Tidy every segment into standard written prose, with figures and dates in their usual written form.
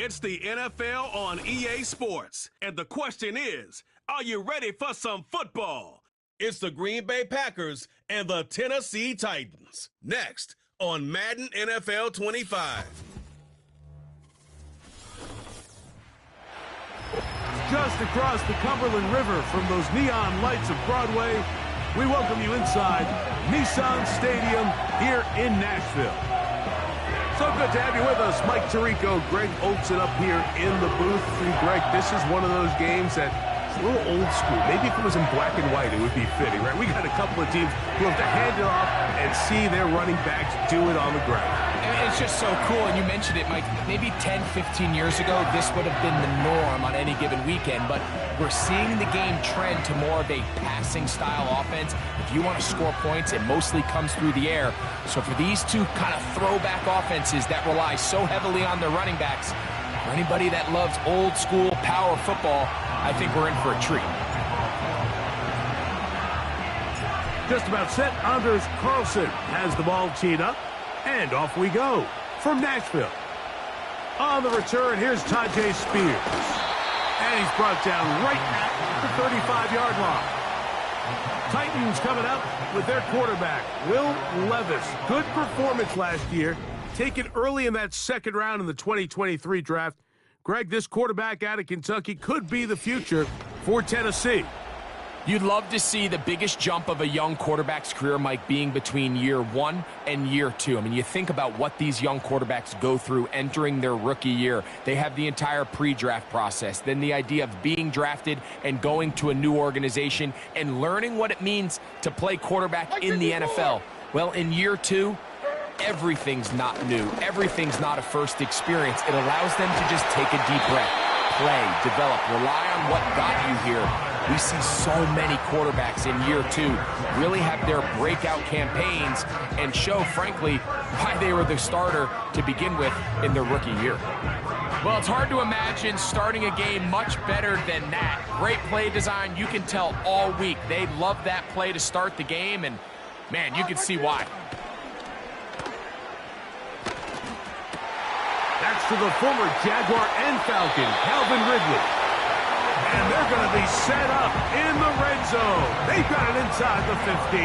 It's the NFL on EA Sports. And the question is, are you ready for some football? It's the Green Bay Packers and the Tennessee Titans. Next on Madden NFL 25. Just across the Cumberland River from those neon lights of Broadway, we welcome you inside Nissan Stadium here in Nashville. So good to have you with us. Mike Tirico, Greg Olson up here in the booth. And Greg, this is one of those games that is a little old school. Maybe if it was in black and white, it would be fitting, right? We got a couple of teams who have to hand it off and see their running backs do it on the ground. It's just so cool, and you mentioned it, Mike. Maybe 10, 15 years ago, this would have been the norm on any given weekend, but we're seeing the game trend to more of a passing-style offense. If you want to score points, it mostly comes through the air. So for these two kind of throwback offenses that rely so heavily on their running backs, for anybody that loves old-school power football, I think we're in for a treat. Just about set. Anders Carlson has the ball teed up. And off we go from Nashville. On the return, here's Tajay Spears. And he's brought down right at the 35-yard line. Titans coming up with their quarterback, Will Levis. Good performance last year. Taken early in that second round in the 2023 draft. Greg, this quarterback out of Kentucky could be the future for Tennessee. You'd love to see the biggest jump of a young quarterback's career, Mike, being between year 1 and year 2. I mean, you think about what these young quarterbacks go through entering their rookie year. They have the entire pre-draft process, then the idea of being drafted and going to a new organization and learning what it means to play quarterback in the NFL. Well, in year 2, everything's not new. Everything's not a first experience. It allows them to just take a deep breath, play, develop, rely on what got you here. We see so many quarterbacks in year 2 really have their breakout campaigns and show, frankly, why they were the starter to begin with in their rookie year. Well, it's hard to imagine starting a game much better than that. Great play design. You can tell all week they love that play to start the game, and, man, you can see why. That's to the former Jaguar and Falcon, Calvin Ridley. And they're going to be set up in the red zone. They've got it inside the 15.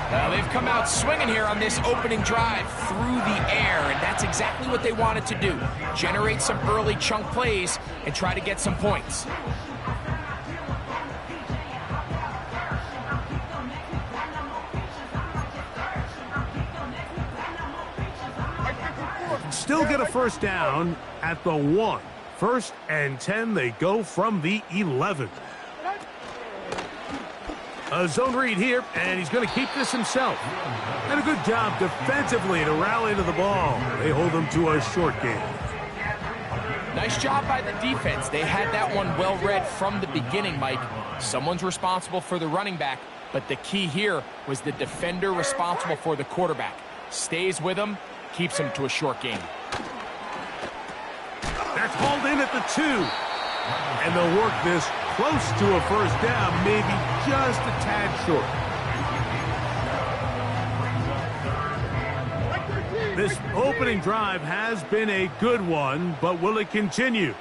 Well, they've come out swinging here on this opening drive through the air, and that's exactly what they wanted to do. Generate some early chunk plays and try to get some points. Still get a first down at the 1. First and 10, they go from the 11. A zone read here, and he's going to keep this himself. And a good job defensively to rally to the ball. They hold him to a short game. Nice job by the defense. They had that one well read from the beginning, Mike. Someone's responsible for the running back, but the key here was the defender responsible for the quarterback. Stays with him, keeps him to a short game. That's hauled in at the 2. And they'll work this close to a first down, maybe just a tad short. This opening drive has been a good one, but will it continue?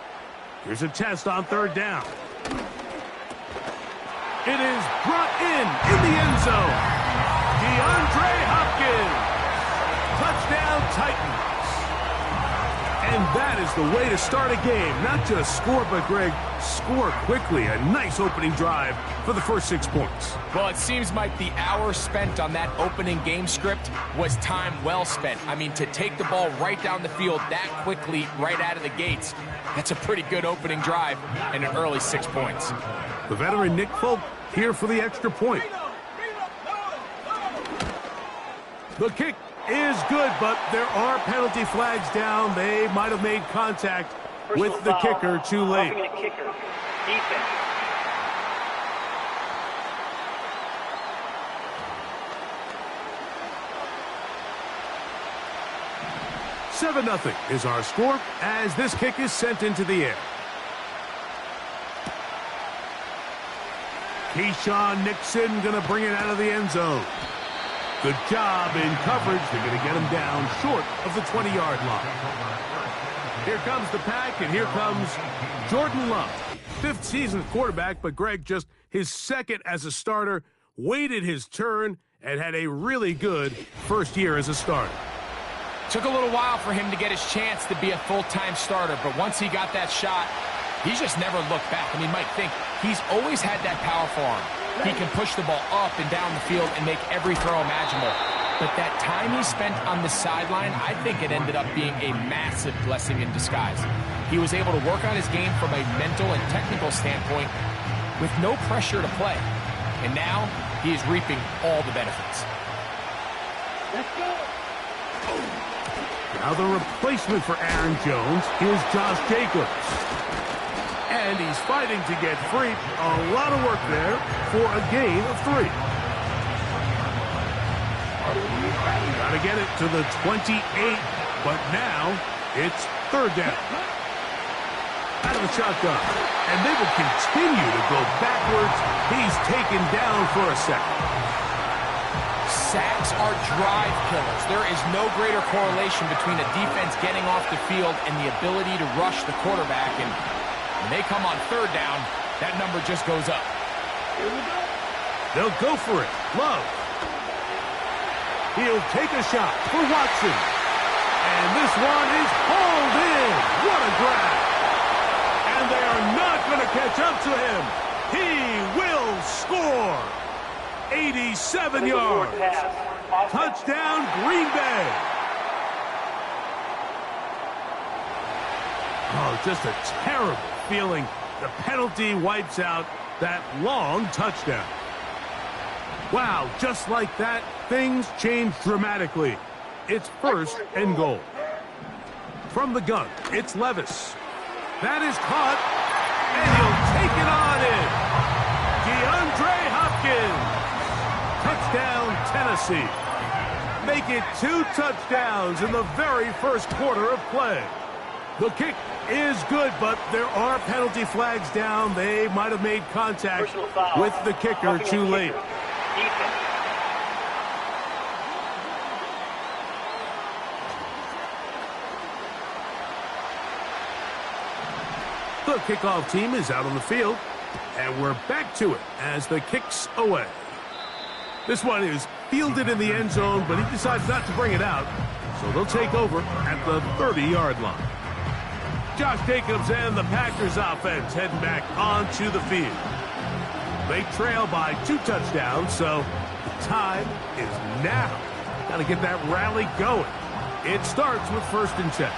Here's a test on third down. It is brought in the end zone. DeAndre Hopkins. Touchdown Titans. And that is the way to start a game. Not just score, but, Greg, score quickly. A nice opening drive for the first 6 points. Well, it seems like the hour spent on that opening game script was time well spent. I mean, to take the ball right down the field that quickly, right out of the gates, that's a pretty good opening drive and an early 6 points. The veteran Nick Folk here for the extra point. The kick is good, but there are penalty flags down. They might have made contact with the kicker too late. Kicker. Defense. 7-0 is our score as this kick is sent into the air. Keyshawn Nixon going to bring it out of the end zone. Good job in coverage. They're going to get him down short of the 20-yard line. Here comes the pack, and here comes Jordan Love. 5th season at quarterback, but Greg just his 2nd as a starter, waited his turn, and had a really good first year as a starter. Took a little while for him to get his chance to be a full-time starter, but once he got that shot, he's just never looked back. I mean, Mike, think, he's always had that powerful arm. He can push the ball up and down the field and make every throw imaginable. But that time he spent on the sideline, I think it ended up being a massive blessing in disguise. He was able to work on his game from a mental and technical standpoint with no pressure to play. And now he is reaping all the benefits. Let's go. Now the replacement for Aaron Jones is Josh Jacobs. And he's fighting to get free. A lot of work there for a gain of 3. Got to get it to the 28, but now it's 3rd down. Out of the shotgun, and they will continue to go backwards. He's taken down for a second. Sacks are drive killers. There is no greater correlation between a defense getting off the field and the ability to rush the quarterback. And when they come on 3rd down, that number just goes up. They'll go for it. Love. He'll take a shot for Watson. And this one is hauled in. What a grab. And they are not going to catch up to him. He will score. 87 yards. Touchdown, Green Bay. Oh, just a terrible feeling. The penalty wipes out that long touchdown. Wow, just like that, things change dramatically. It's 1st and goal. From the gun, it's Levis. That is caught, and he'll take it on in. DeAndre Hopkins. Touchdown, Tennessee. Make it 2 touchdowns in the very first quarter of play. The kick is good, but there are penalty flags down. They might have made contact with the kicker too late. The kickoff team is out on the field, and we're back to it as the kick's away. This one is fielded in the end zone, but he decides not to bring it out, so they'll take over at the 30-yard line. Josh Jacobs and the Packers offense heading back onto the field. They trail by 2 touchdowns, so the time is now. Got to get that rally going. It starts with 1st and 10.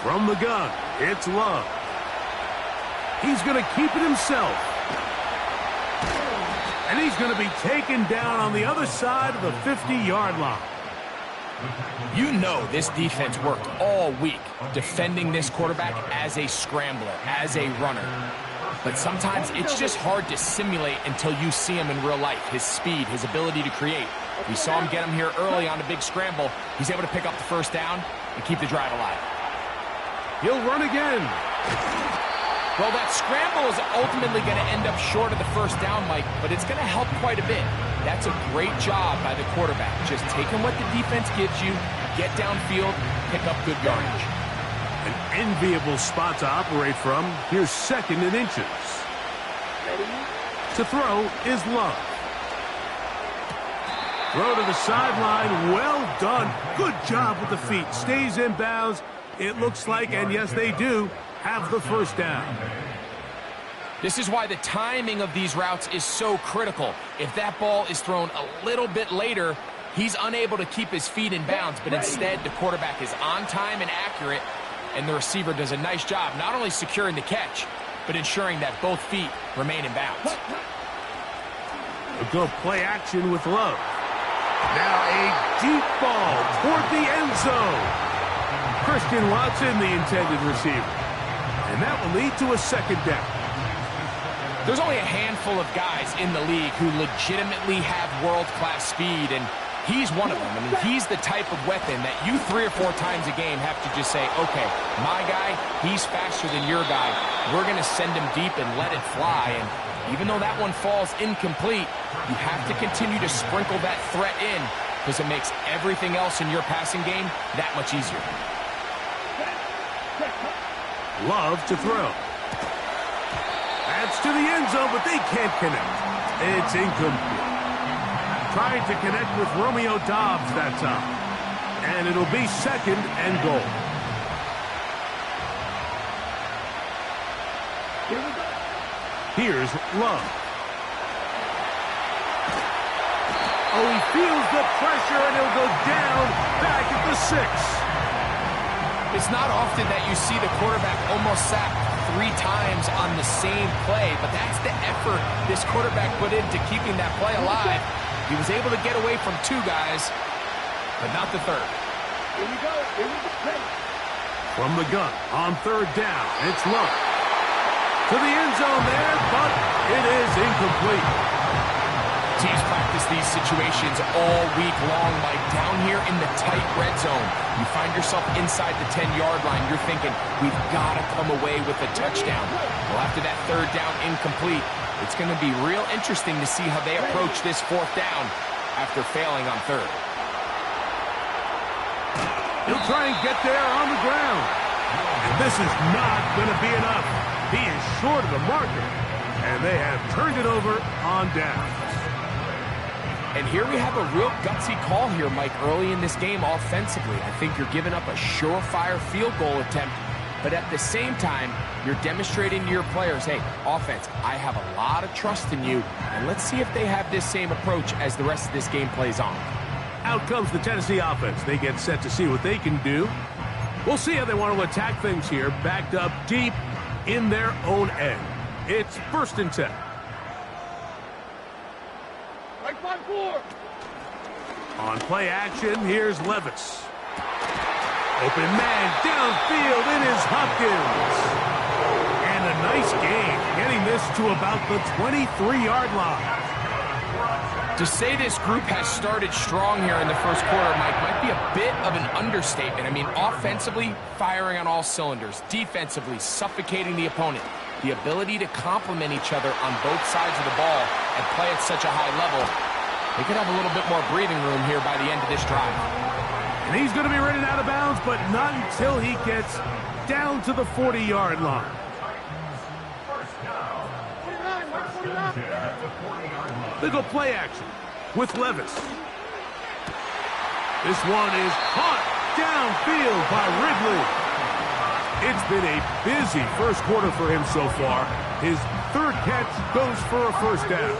From the gun, it's Love. He's going to keep it himself. And he's going to be taken down on the other side of the 50-yard line. You know this defense worked all week defending this quarterback as a scrambler, as a runner. But sometimes it's just hard to simulate until you see him in real life, his speed, his ability to create. We saw him get him here early on a big scramble. He's able to pick up the 1st down and keep the drive alive. He'll run again. Well, that scramble is ultimately going to end up short of the 1st down, Mike, but it's going to help quite a bit. That's a great job by the quarterback. Just taking what the defense gives you, get downfield, pick up good yardage. An enviable spot to operate from. Here's 2nd and inches. To throw is Love. Throw to the sideline. Well done. Good job with the feet. Stays in bounds. It looks like, and yes, they do, have the 1st down. This is why the timing of these routes is so critical. If that ball is thrown a little bit later, he's unable to keep his feet in bounds, but instead the quarterback is on time and accurate, and the receiver does a nice job not only securing the catch, but ensuring that both feet remain in bounds. They'll go play action with Love. Now a deep ball toward the end zone. Christian Watson, the intended receiver. And that will lead to a 2nd down. There's only a handful of guys in the league who legitimately have world-class speed, and he's one of them. I mean, he's the type of weapon that you 3 or 4 times a game have to just say, okay, my guy, he's faster than your guy. We're going to send him deep and let it fly. And Even though that one falls incomplete, you have to continue to sprinkle that threat in because it makes everything else in your passing game that much easier. Love to throw. That's to the end zone, but they can't connect. It's incomplete. Trying to connect with Romeo Doubs that time. And it'll be 2nd and goal. Here's Love. Oh, he feels the pressure, and he'll go down back at the 6. It's not often that you see the quarterback almost sacked 3 times on the same play, but that's the effort this quarterback put into keeping that play alive. He was able to get away from 2 guys, but not the 3rd. Here we go. Here we go. From the gun on 3rd down, it's Love. To the end zone there, but it is incomplete. Teams practice these situations all week long, like down here in the tight red zone. You find yourself inside the 10-yard line. You're thinking, we've got to come away with a touchdown. Well, after that 3rd down incomplete, it's going to be real interesting to see how they approach this 4th down after failing on 3rd. He'll try and get there on the ground. And this is not going to be enough. He is short of the marker, and they have turned it over on downs. And here we have a real gutsy call here, Mike, early in this game offensively. I think you're giving up a surefire field goal attempt, but at the same time, you're demonstrating to your players, hey, offense, I have a lot of trust in you, and let's see if they have this same approach as the rest of this game plays on. Out comes the Tennessee offense. They get set to see what they can do. We'll see how they want to attack things here, backed up deep in their own end. It's 1st and 10. Right 5-4. On play action, here's Levis. Open man downfield, it is Hopkins. And a nice game, getting this to about the 23-yard line. To say this group has started strong here in the 1st quarter, Mike, might be a bit of an understatement. I mean, offensively, firing on all cylinders. Defensively, suffocating the opponent. The ability to complement each other on both sides of the ball and play at such a high level. They could have a little bit more breathing room here by the end of this drive. And he's going to be running out of bounds, but not until he gets down to the 40-yard line. 49. They go play action with Levis. This one is caught downfield by Ridley. It's been a busy 1st quarter for him so far. His 3rd catch goes for a 1st down.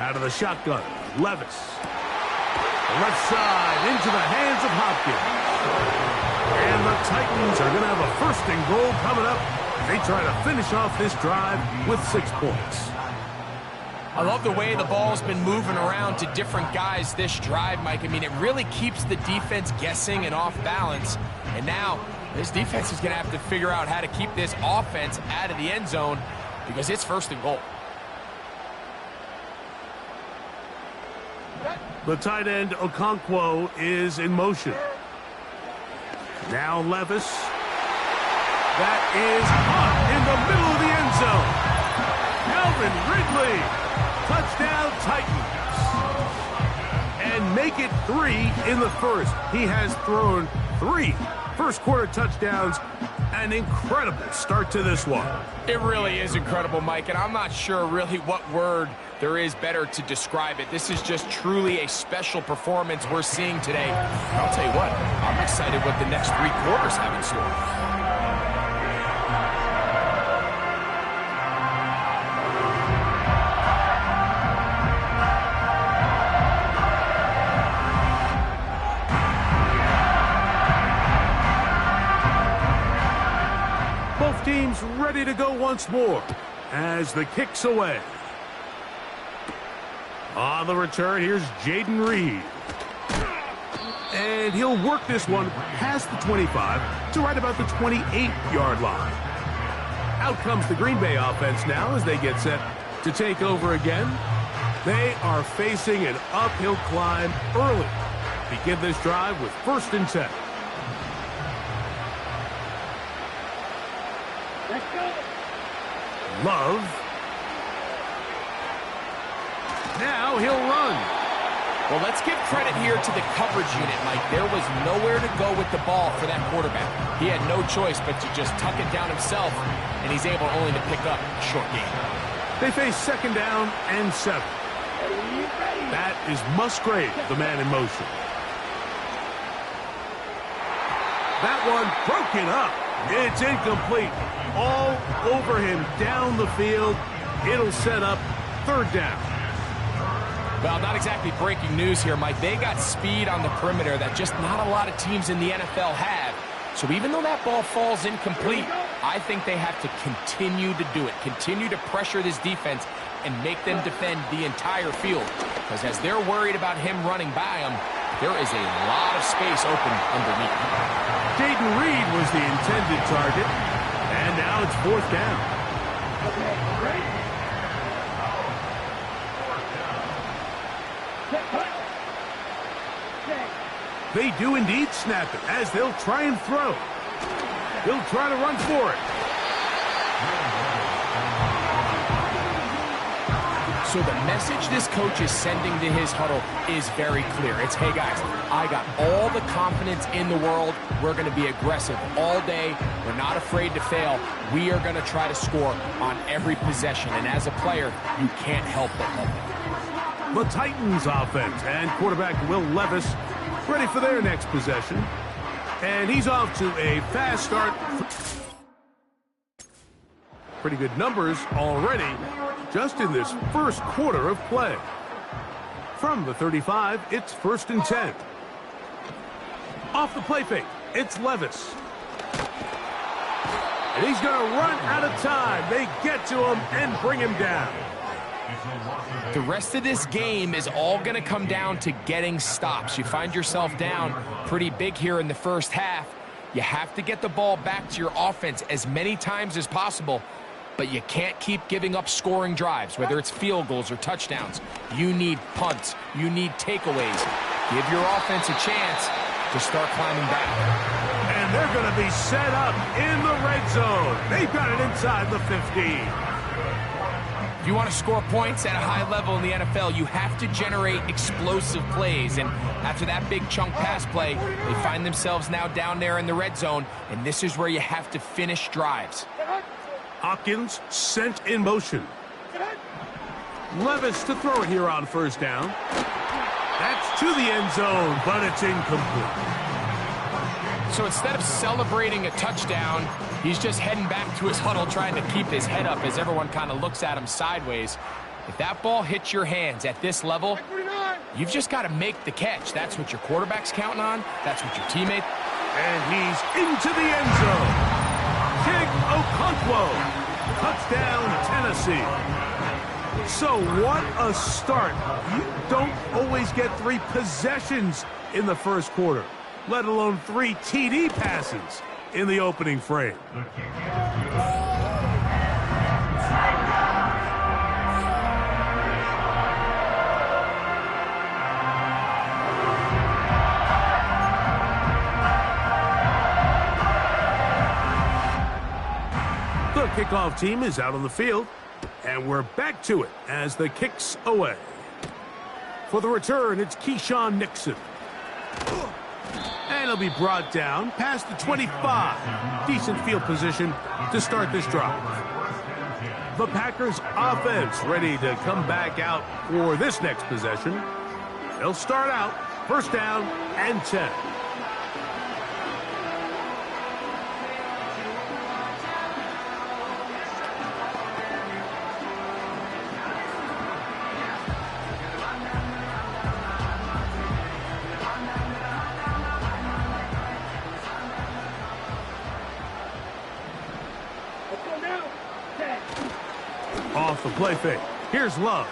Out of the shotgun, Levis. The left side into the hands of Hopkins. And the Titans are going to have a 1st and goal coming up. They try to finish off this drive with 6 points. I love the way the ball's been moving around to different guys this drive, Mike. I mean, it really keeps the defense guessing and off balance. And now, this defense is going to have to figure out how to keep this offense out of the end zone because it's 1st and goal. The tight end, Okonkwo, is in motion. Now Levis. That is caught in the middle of the end zone. Calvin Ridley. Touchdown Titans. And make it 3 in the 1st. He has thrown 3 1st quarter touchdowns. An incredible start to this one. It really is incredible, Mike, and I'm not sure really what word there is better to describe it. This is just truly a special performance we're seeing today. I'll tell you what, I'm excited what the next 3 quarters have in store. Both teams ready to go once more as the kick's away. On the return, here's Jaden Reed. And he'll work this one past the 25 to right about the 28-yard line. Out comes the Green Bay offense now as they get set to take over again. They are facing an uphill climb early. Begin this drive with 1st and 10. Let's go. Love. Now he'll run. Well, let's give credit here to the coverage unit, Mike. There was nowhere to go with the ball for that quarterback. He had no choice but to just tuck it down himself, and he's able only to pick up a short gain. They face 2nd down and 7. That is Musgrave, the man in motion. That one broken up. It's incomplete. All over him down the field. It'll set up 3rd down. Well, not exactly breaking news here, Mike. They got speed on the perimeter that just not a lot of teams in the NFL have. So even though that ball falls incomplete, I think they have to continue to do it. Continue to pressure this defense and make them defend the entire field. Because as they're worried about him running by them, there is a lot of space open underneath. Jaden Reed was the intended target. And now it's 4th down. Okay, ready? They do indeed snap it as they'll try and throw. He'll try to run for it. So the message this coach is sending to his huddle is very clear. It's, hey guys, I got all the confidence in the world. We're going to be aggressive all day. We're not afraid to fail. We are going to try to score on every possession. And as a player, you can't help but love it. The Titans offense and quarterback Will Levis ready for their next possession. And he's off to a fast start. Pretty good numbers already just in this first quarter of play. From the 35, it's 1st and 10. Off the play fake, it's Levis. And he's going to run out of time. They get to him and bring him down. The rest of this game is all going to come down to getting stops. You find yourself down pretty big here in the first half. You have to get the ball back to your offense as many times as possible, but you can't keep giving up scoring drives, whether it's field goals or touchdowns. You need punts. You need takeaways. Give your offense a chance to start climbing back. And they're going to be set up in the red zone. They've got it inside the 15. If you want to score points at a high level in the NFL, you have to generate explosive plays. And after that big chunk pass play, they find themselves now down there in the red zone, and this is where you have to finish drives. Hopkins sent in motion. Levis to throw it here on 1st down. That's to the end zone, but it's incomplete. So instead of celebrating a touchdown, he's just heading back to his huddle trying to keep his head up as everyone kind of looks at him sideways. If that ball hits your hands at this level, you've just got to make the catch. That's what your quarterback's counting on. That's what your teammate. And he's into the end zone. King Okonkwo. Touchdown, Tennessee. So what a start. You don't always get 3 possessions in the first quarter, let alone 3 TD passes in the opening frame. The kickoff team is out on the field, and we're back to it as the kick's away. For the return, it's Keyshawn Nixon. And he'll be brought down past the 25. Decent field position to start this drive. The Packers offense ready to come back out for this next possession. They'll start out 1st down and 10. Off the play fake. Here's Love.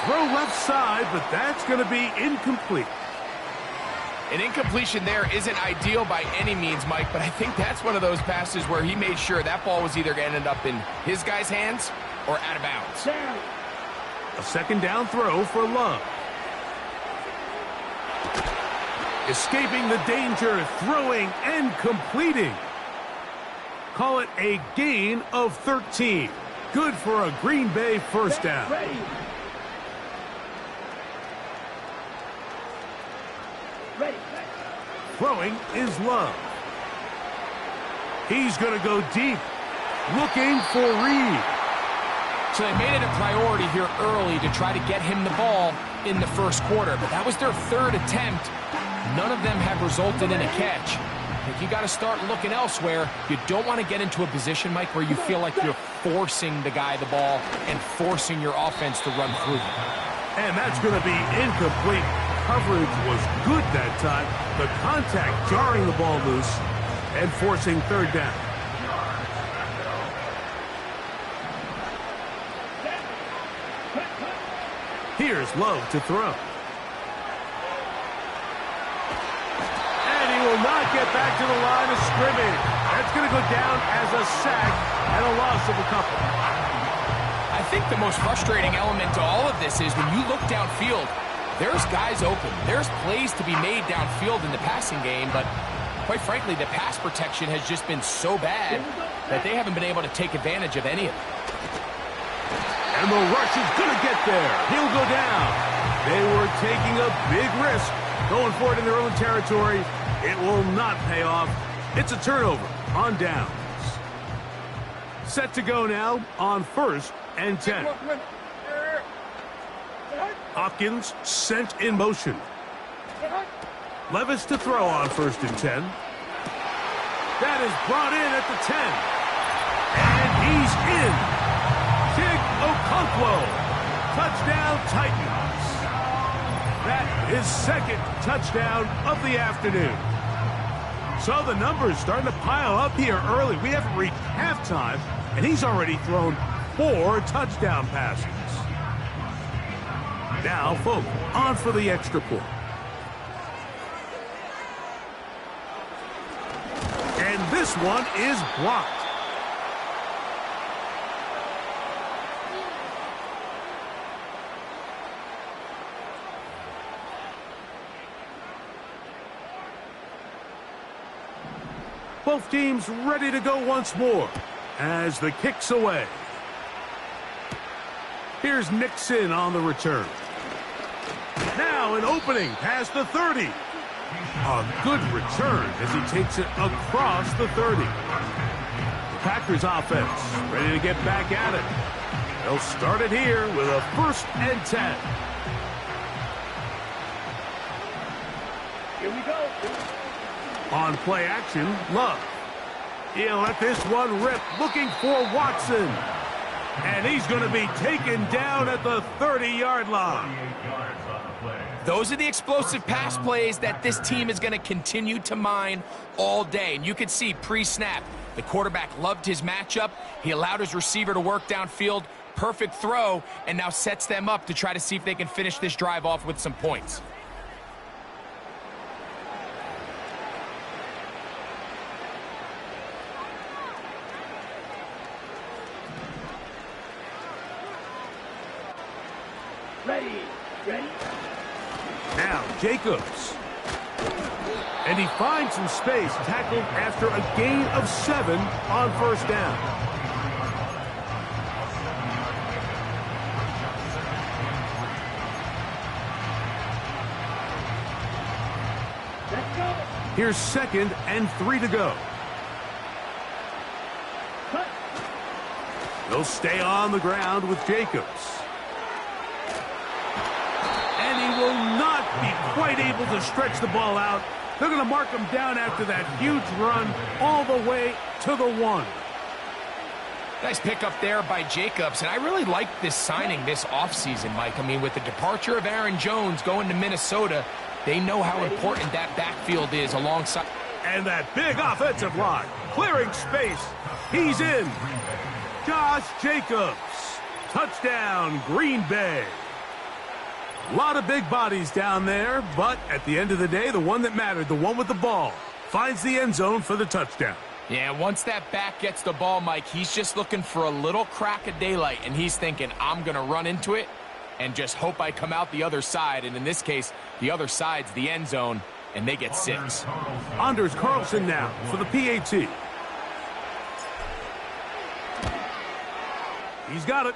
Throw left side, but that's going to be incomplete. An incompletion there isn't ideal by any means, Mike, but I think that's one of those passes where he made sure that ball was either going to end up in his guy's hands or out of bounds. A 2nd down throw for Love. Escaping the danger, throwing and completing. Call it a gain of 13. Good for a Green Bay first down. Ready. Ready. Throwing is Love. He's going to go deep, looking for Reed. So they made it a priority here early to try to get him the ball in the first quarter, but that was their third attempt. None of them have resulted in a catch. I think you got to start looking elsewhere. You don't want to get into a position, Mike, where you feel like you're forcing the guy the ball and forcing your offense to run through him. And that's going to be incomplete. Coverage was good that time. The contact jarring the ball loose and forcing third down. Here's Love to throw. And he will not get back to the line of scrimmage. That's going to go down as a sack and a loss of a couple. I think the most frustrating element to all of this is when you look downfield, there's guys open. There's plays to be made downfield in the passing game, but quite frankly, the pass protection has just been so bad that they haven't been able to take advantage of any of it. And the rush is going to get there. He'll go down. They were taking a big risk going for it in their own territory. It will not pay off. It's a turnover on downs. Set to go now on 1st and 10. Hopkins sent in motion. Levis to throw on 1st and 10. That is brought in at the 10. And he's in. Okonkwo, touchdown Titans. That is second touchdown of the afternoon. So the numbers starting to pile up here early. We haven't reached halftime, and he's already thrown 4 touchdown passes. Now, Folk on for the extra point. And this one is blocked. Both teams ready to go once more as the kick's away. Here's Nixon on the return. Now an opening past the 30. A good return as he takes it across the 30. The Packers offense ready to get back at it. They'll start it here with a 1st and 10. Here we go. On play action, Love. He'll let this one rip, looking for Watson. And he's going to be taken down at the 30-yard line. Those are the explosive pass plays that this team is going to continue to mine all day. And you can see pre-snap, the quarterback loved his matchup. He allowed his receiver to work downfield. Perfect throw, and now sets them up to try to see if they can finish this drive off with some points. Ready. Now Jacobs. And he finds some space, tackled after a gain of 7 on 1st down. Let's go. Here's 2nd and 3 to go. Cut. They'll stay on the ground with Jacobs. And he will not be quite able to stretch the ball out. They're going to mark him down after that huge run all the way to the 1. Nice pickup there by Jacobs, and I really like this signing this offseason, Mike. I mean, with the departure of Aaron Jones going to Minnesota, they know how important that backfield is alongside. And that big offensive line, clearing space. He's in. Josh Jacobs. Touchdown, Green Bay. A lot of big bodies down there, but at the end of the day, the one that mattered, the one with the ball, finds the end zone for the touchdown. Yeah, once that back gets the ball, Mike, he's just looking for a little crack of daylight, and he's thinking, I'm going to run into it and just hope I come out the other side. And in this case, the other side's the end zone, and they get 6. Anders Carlson now for the PAT. He's got it.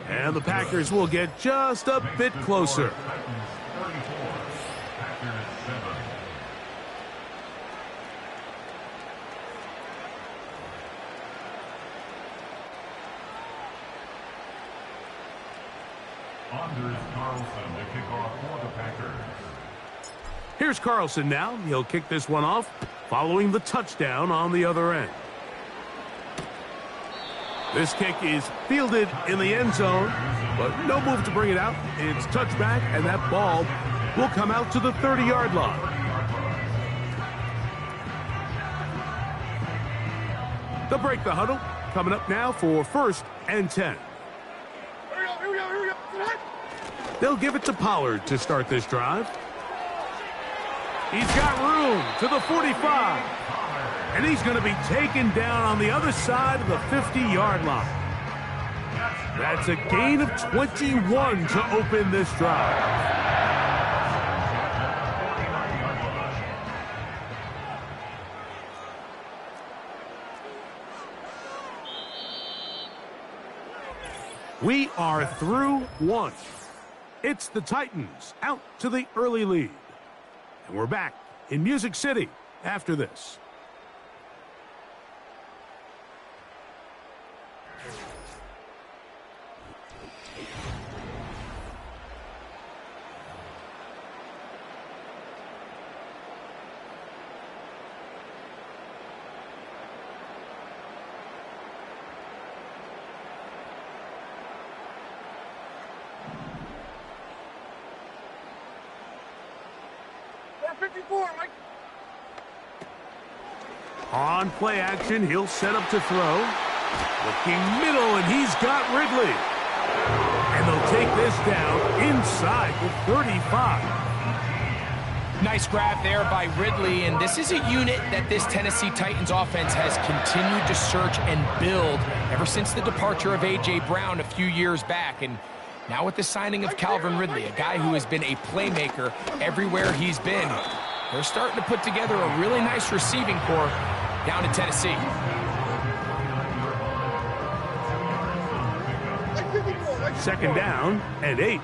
And the Packers will get just a bit closer. Carlson to kick off for the Packers. Here's Carlson now. He'll kick this one off following the touchdown on the other end. This kick is fielded in the end zone, but no move to bring it out. It's touchback, and that ball will come out to the 30-yard line. They'll break the huddle. Coming up now for 1st and 10. They'll give it to Pollard to start this drive. He's got room to the 45. And he's going to be taken down on the other side of the 50-yard line. That's a gain of 21 to open this drive. We are through one. It's the Titans out to the early lead. And we're back in Music City after this. On play action, he'll set up to throw. Looking middle, and he's got Ridley. And they'll take this down inside the 35. Nice grab there by Ridley, and this is a unit that this Tennessee Titans offense has continued to search and build ever since the departure of A.J. Brown a few years back. And now with the signing of Calvin Ridley, a guy who has been a playmaker everywhere he's been, they're starting to put together a really nice receiving corps down in Tennessee. Second down and 8.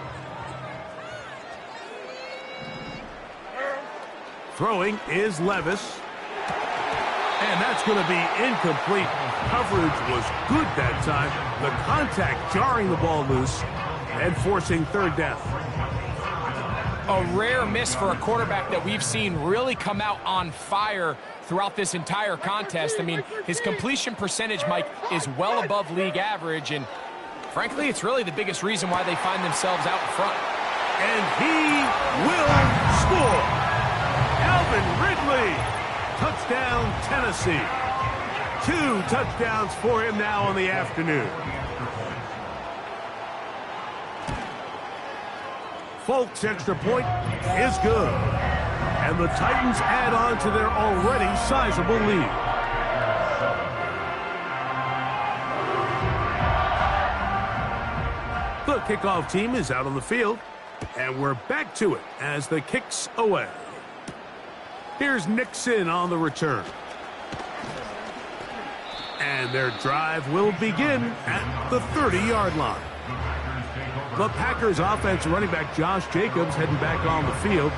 Throwing is Levis. And that's going to be incomplete. Coverage was good that time. The contact jarring the ball loose and forcing third down. A rare miss for a quarterback that we've seen really come out on fire throughout this entire contest. I mean, his completion percentage, Mike, is well above league average, and frankly, it's really the biggest reason why they find themselves out in front. And he will score. Calvin Ridley, touchdown Tennessee. 2 touchdowns for him now on the afternoon. Folk's extra point is good. And the Titans add on to their already sizable lead. The kickoff team is out on the field. And we're back to it as the kick's away. Here's Nixon on the return. And their drive will begin at the 30-yard line. The Packers offense running back Josh Jacobs heading back on the field.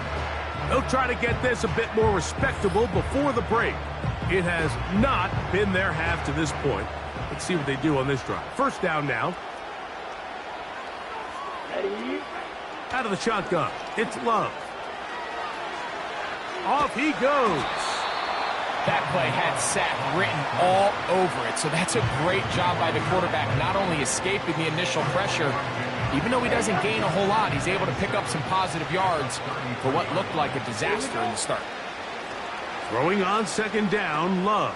They'll try to get this a bit more respectable before the break. It has not been their half to this point. Let's see what they do on this drive. First down now. Ready? Out of the shotgun, it's Love. Off he goes. That play had sack written all over it, so that's a great job by the quarterback, not only escaping the initial pressure, even though he doesn't gain a whole lot, he's able to pick up some positive yards for what looked like a disaster in the start. Throwing on second down, Love.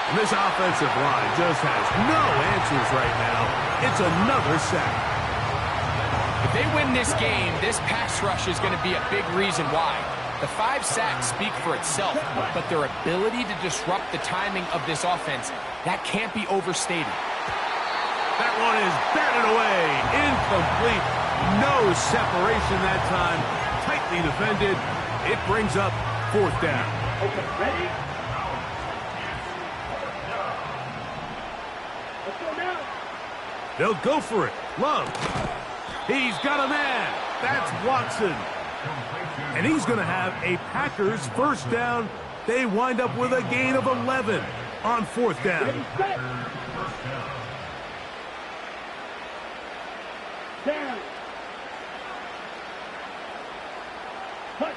And this offensive line just has no answers right now. It's another sack. If they win this game, this pass rush is going to be a big reason why. The 5 sacks speak for itself, but their ability to disrupt the timing of this offense, that can't be overstated. That one is batted away. Incomplete. No separation that time. Tightly defended. It brings up 4th down. Okay, ready? Let's Let's go now. They'll go for it. Love. He's got a man. That's Watson. And he's going to have a Packers first down. They wind up with a gain of 11 on fourth down. Ready, set. Down. Cut.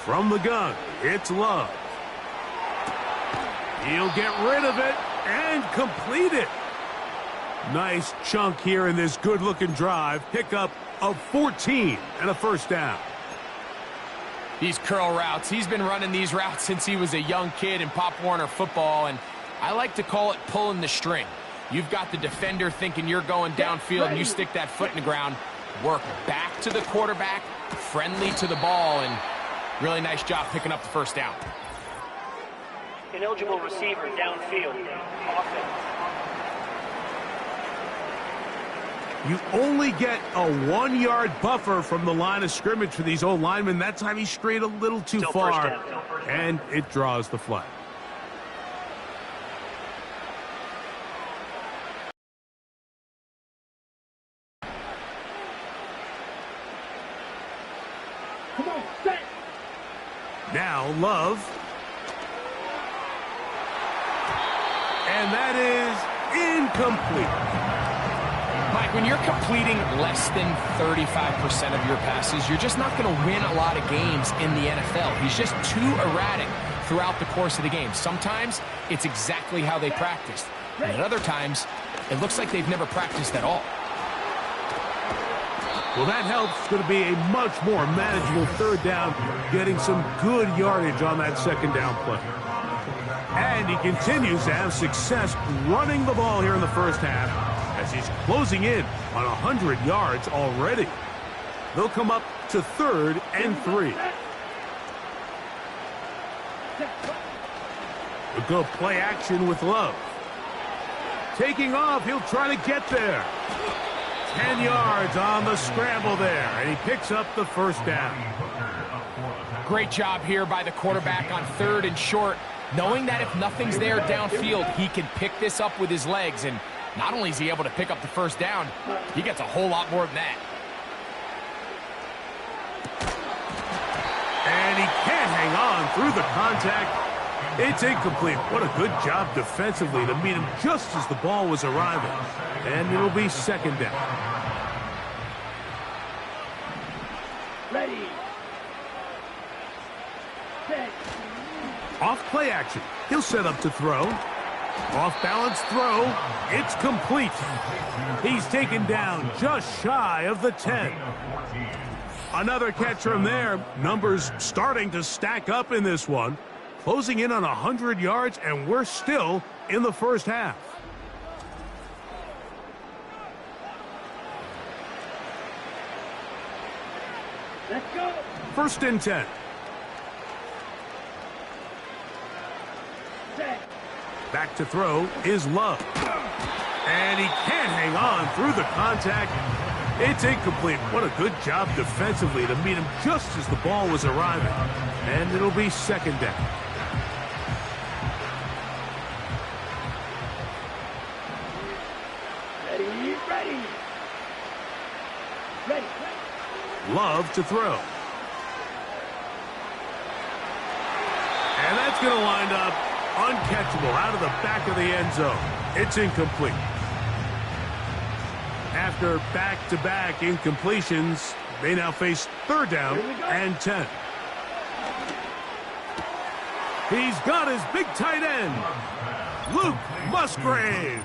From the gun, it's Love. He'll get rid of it and complete it. Nice chunk here in this good-looking drive. Pickup of 14 and a first down. These curl routes, he's been running these routes since he was a young kid in Pop Warner football, and I like to call it pulling the string. You've got the defender thinking you're going downfield, and you stick that foot in the ground, work back to the quarterback, friendly to the ball, and really nice job picking up the first down. Ineligible receiver downfield. Offense. You only get a 1-yard buffer from the line of scrimmage for these old linemen. That time he strayed a little too far, and it draws the flag. Come on, set. Now Love. And that is incomplete. Mike, when you're completing less than 35% of your passes, you're just not going to win a lot of games in the NFL. He's just too erratic throughout the course of the game. Sometimes it's exactly how they practiced. And at other times, it looks like they've never practiced at all. Well, that helps. It's going to be a much more manageable third down, getting some good yardage on that second down play. And he continues to have success running the ball here in the first half, as he's closing in on 100 yards already. They'll come up to 3rd and 3. They'll go play action with Love. Taking off, he'll try to get there. 10 yards on the scramble there, and he picks up the first down. Great job here by the quarterback on 3rd and short, knowing that if nothing's there downfield, he can pick this up with his legs, and not only is he able to pick up the first down, he gets a whole lot more than that. And he can't hang on through the contact. It's incomplete. What a good job defensively to meet him just as the ball was arriving. And it'll be second down. Ready. Set. Off play action. He'll set up to throw. Off balance throw. It's complete. He's taken down just shy of the 10. Another catch from there. Numbers starting to stack up in this one. Closing in on 100 yards, and we're still in the first half. Let's go. 1st and 10. Set. Back to throw is Love. And he can't hang on through the contact. It's incomplete. What a good job defensively to meet him just as the ball was arriving. And it'll be second down. Ready. Love to throw. And that's going to wind up uncatchable out of the back of the end zone. It's incomplete. After back-to-back incompletions, they now face 3rd down and 10. He's got his big tight end, Luke Musgrave.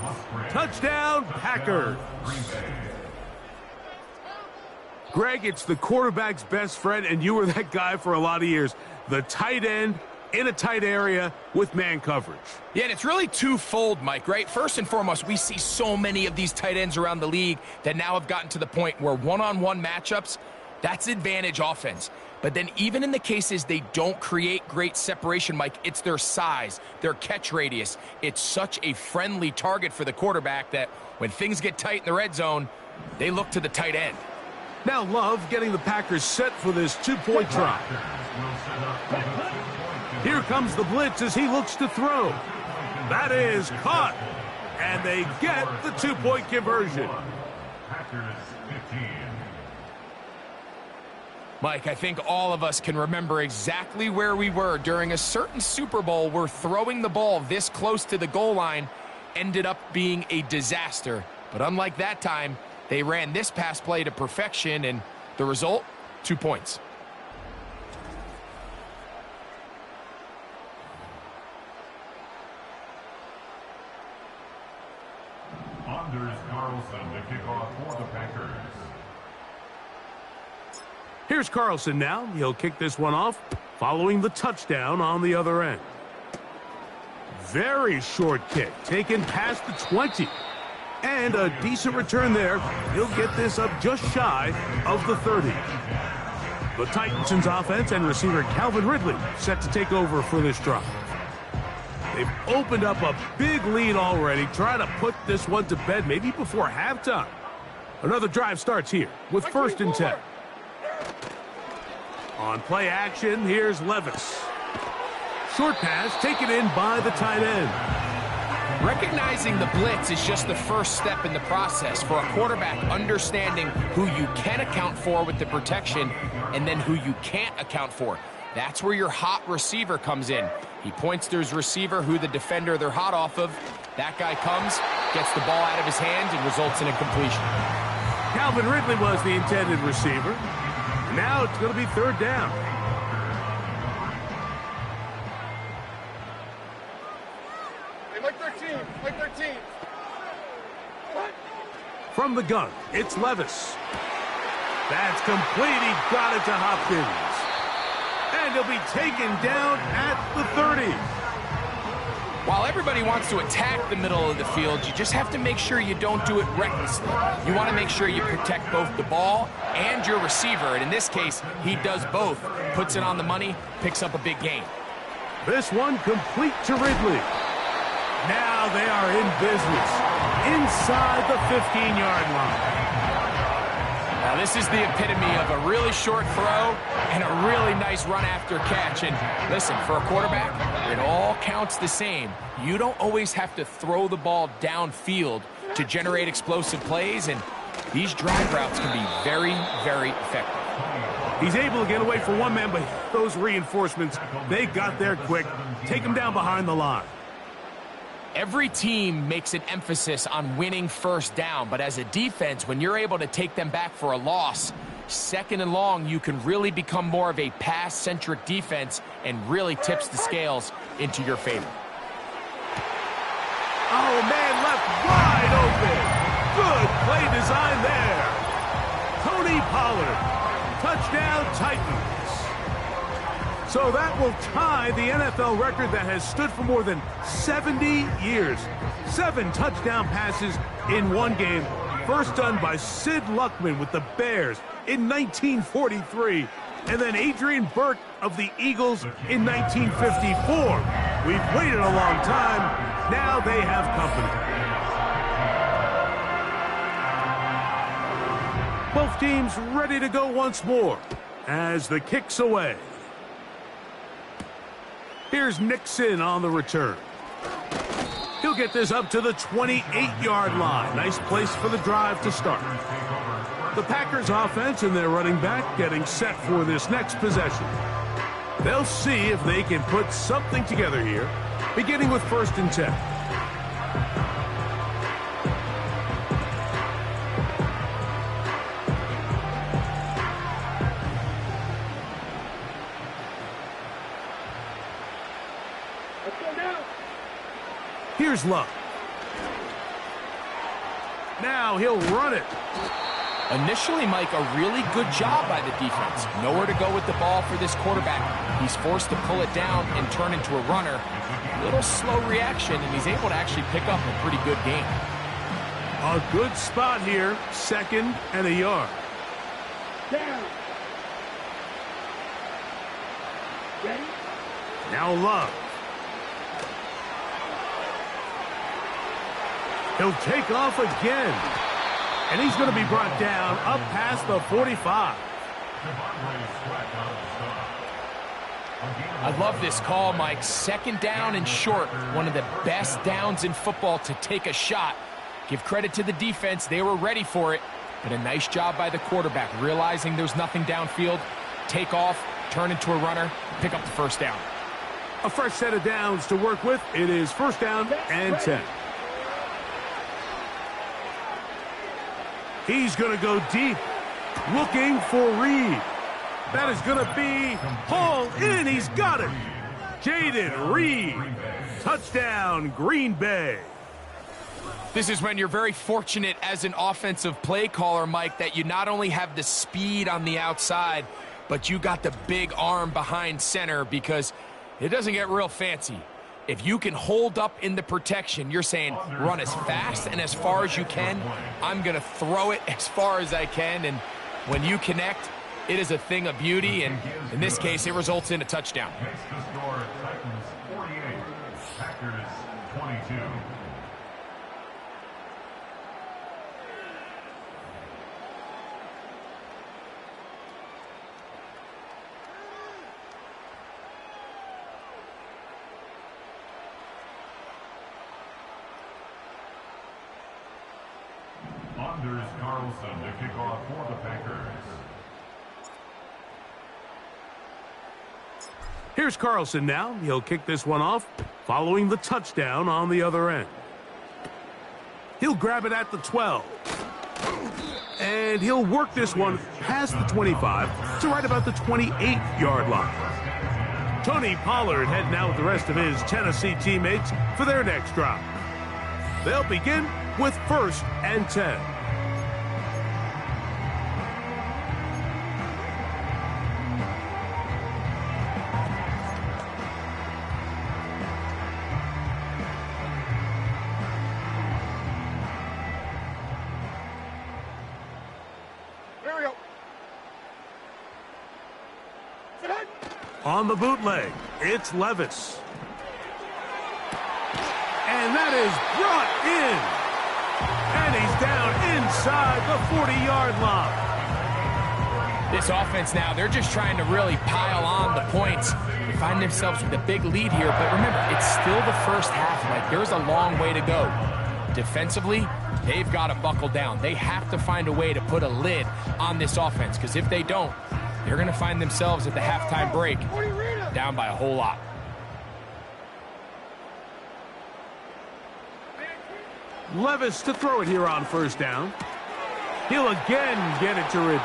Touchdown, Packers. Greg, it's the quarterback's best friend, and you were that guy for a lot of years. The tight end in a tight area with man coverage. Yeah, and it's really twofold, Mike, right? First and foremost, we see so many of these tight ends around the league that now have gotten to the point where one-on-one matchups, that's advantage offense. But then even in the cases they don't create great separation, Mike, it's their size, their catch radius. It's such a friendly target for the quarterback that when things get tight in the red zone, they look to the tight end. Now Love getting the Packers set for this 2-point try. Here comes the blitz as he looks to throw. That is caught. and they get the two-point conversion. Packers 15. Mike, I think all of us can remember exactly where we were during a certain Super Bowl where throwing the ball this close to the goal line ended up being a disaster. But unlike that time, they ran this pass play to perfection, and the result, 2 points. Anders Carlson to kick off for the Packers. Here's Carlson now. He'll kick this one off, following the touchdown on the other end. Very short kick, taken past the 20. And a decent return there. He'll get this up just shy of the 30. The Titans' offense and receiver Calvin Ridley set to take over for this drive. They've opened up a big lead already, trying to put this one to bed maybe before halftime. Another drive starts here with 1st and 10. On play action, here's Levis. Short pass taken in by the tight end. Recognizing the blitz is just the first step in the process for a quarterback understanding who you can account for with the protection and then who you can't account for. That's where your hot receiver comes in. He points to his receiver, who the defender they're hot off of. That guy comes, gets the ball out of his hands, and results in a completion. Calvin Ridley was the intended receiver. Now it's going to be 3rd down. Hey, Mike 13. Mike 13. What? From the gun, it's Levis. That's complete. He got it to Hopkins. And he'll be taken down at the 30. While everybody wants to attack the middle of the field, you just have to make sure you don't do it recklessly. You want to make sure you protect both the ball and your receiver. And in this case, he does both. Puts it on the money, picks up a big gain. This one complete to Ridley. Now they are in business inside the 15-yard line. Now this is the epitome of a really short throw and a really nice run after catch. And listen, for a quarterback, it all counts the same. You don't always have to throw the ball downfield to generate explosive plays, and these drag routes can be very, very effective. He's able to get away from one man, but those reinforcements, they got there quick. Take him down behind the line. Every team makes an emphasis on winning 1st down, but as a defense, when you're able to take them back for a loss, 2nd and long, you can really become more of a pass-centric defense and really tips the scales into your favor. Oh, man, left wide open. Good play design there. Tony Pollard. Touchdown, Titans. So that will tie the NFL record that has stood for more than 70 years. 7 touchdown passes in one game. First done by Sid Luckman with the Bears in 1943. And then Adrian Burke of the Eagles in 1954. We've waited a long time. Now they have company. Both teams ready to go once more as the kick's away. Here's Nixon on the return. He'll get this up to the 28-yard line. Nice place for the drive to start. The Packers offense and their running back getting set for this next possession. They'll see if they can put something together here, beginning with 1st and 10. Here's Love. Now he'll run it. Initially, Mike, a really good job by the defense. Nowhere to go with the ball for this quarterback. He's forced to pull it down and turn into a runner. A little slow reaction, and he's able to actually pick up a pretty good gain. A good spot here, 2nd and a yard. Down. Ready? Now Love. He'll take off again. And he's going to be brought down up past the 45. I love this call, Mike. Second down and short. One of the best downs in football to take a shot. Give credit to the defense. They were ready for it. But a nice job by the quarterback, realizing there's nothing downfield. Take off, turn into a runner, pick up the first down. A fresh set of downs to work with. It is first down and 10. He's going to go deep, looking for Reed. That is going to be hauled in. He's got it. Jaden Reed. Touchdown, Green Bay. This is when you're very fortunate as an offensive play caller, Mike, that you not only have the speed on the outside, but you got the big arm behind center, because it doesn't get real fancy. If you can hold up in the protection, you're saying run as fast and as far as you can. I'm going to throw it as far as I can, and when you connect, it is a thing of beauty, and in this case, it results in a touchdown. Makes the score Titans 48, Packers 22. Anders Carlson to kick off for the Packers. Here's Carlson now. He'll kick this one off, following the touchdown on the other end. He'll grab it at the 12. And he'll work this one past the 25 to right about the 28-yard line. Tony Pollard heading out with the rest of his Tennessee teammates for their next drive. They'll begin with first and 10. On the bootleg, it's Levis. And that is brought in. And he's down inside the 40-yard line. This offense now, they're just trying to really pile on the points. They find themselves with a big lead here, but remember, it's still the first half. Like, there's a long way to go. Defensively, they've got to buckle down. They have to find a way to put a lid on this offense, because if they don't, they're going to find themselves at the halftime break down by a whole lot. Levis to throw it here on first down. He'll again get it to Ridley.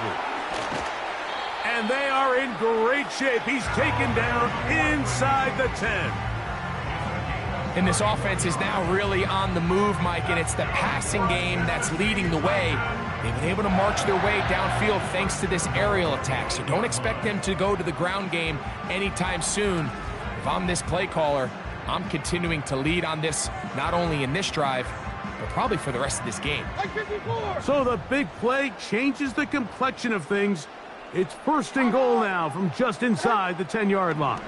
And they are in great shape. He's taken down inside the 10. And this offense is now really on the move, Mike, and it's the passing game that's leading the way. They've been able to march their way downfield thanks to this aerial attack, so don't expect them to go to the ground game anytime soon. If I'm this play caller, I'm continuing to lead on this, not only in this drive, but probably for the rest of this game. So the big play changes the complexion of things. It's first and goal now from just inside the 10-yard line.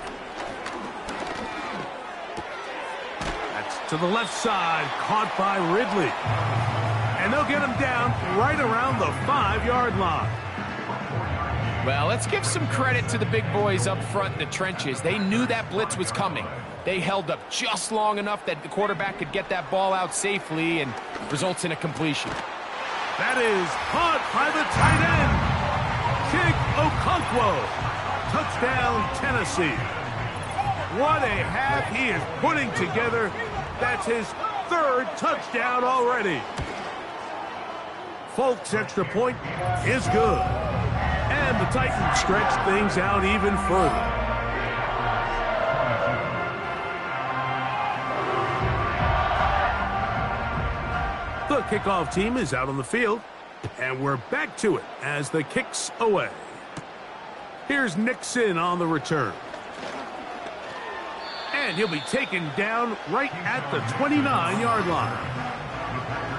That's to the left side, caught by Ridley. And they'll get him down right around the 5-yard line. Well, let's give some credit to the big boys up front in the trenches. They knew that blitz was coming. They held up just long enough that the quarterback could get that ball out safely, and results in a completion. That is caught by the tight end, Chig Okonkwo. Touchdown, Tennessee. What a half he is putting together. That's his third touchdown already. Folks' extra point is good. And the Titans stretch things out even further. The kickoff team is out on the field, and we're back to it as the kick's away. Here's Nixon on the return. And he'll be taken down right at the 29-yard line.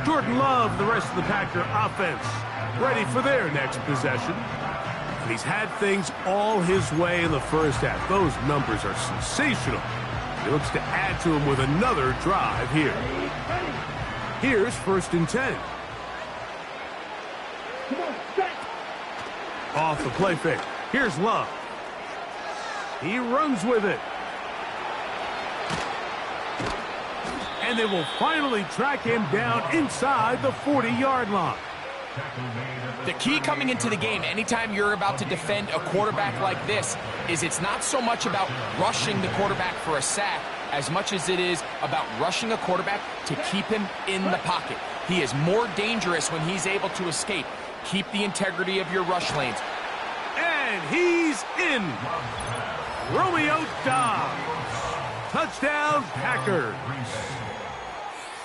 Jordan Love, the rest of the Packer offense, ready for their next possession. And he's had things all his way in the first half. Those numbers are sensational. He looks to add to them with another drive here. Here's first and 10. Off the play fake. Here's Love. He runs with it. And they will finally track him down inside the 40-yard line. The key coming into the game, anytime you're about to defend a quarterback like this, is it's not so much about rushing the quarterback for a sack as much as it is about rushing a quarterback to keep him in the pocket. He is more dangerous when he's able to escape. Keep the integrity of your rush lanes. And he's in. Romeo Dobbs. Touchdown, Packers.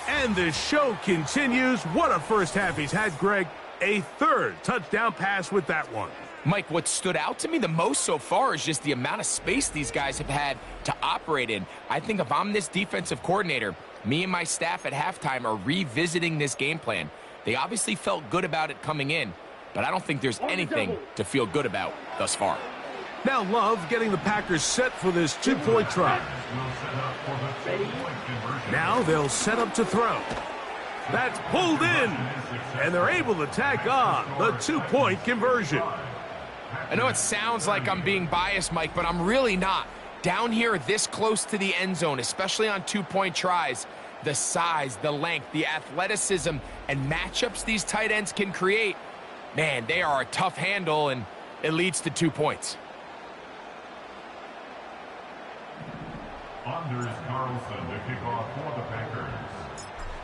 And the show continues. What a first half he's had, Greg. A third touchdown pass with that one. Mike, what stood out to me the most so far is just the amount of space these guys have had to operate in. I think if I'm this defensive coordinator, me and my staff at halftime are revisiting this game plan. They obviously felt good about it coming in, but I don't think there's anything to feel good about thus far. Now Love getting the Packers set for this two-point try. Now they'll set up to throw. That's pulled in, and they're able to tack on the two-point conversion. I know it sounds like I'm being biased, Mike, but I'm really not. Down here this close to the end zone, especially on two-point tries, the size, the length, the athleticism, and matchups these tight ends can create, man, they are a tough handle, and it leads to 2 points. Anders Carlson to kick off for the Packers.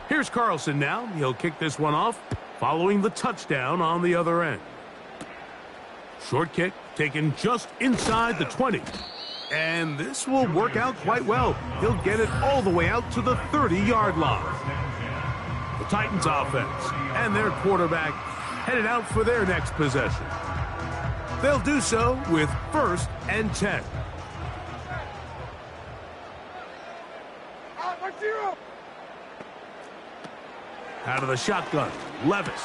Here's Carlson now. He'll kick this one off, following the touchdown on the other end. Short kick taken just inside the 20. And this will work out quite well. He'll get it all the way out to the 30-yard line. The Titans offense and their quarterback headed out for their next possession. They'll do so with 1st and 10. Out of the shotgun, Levis.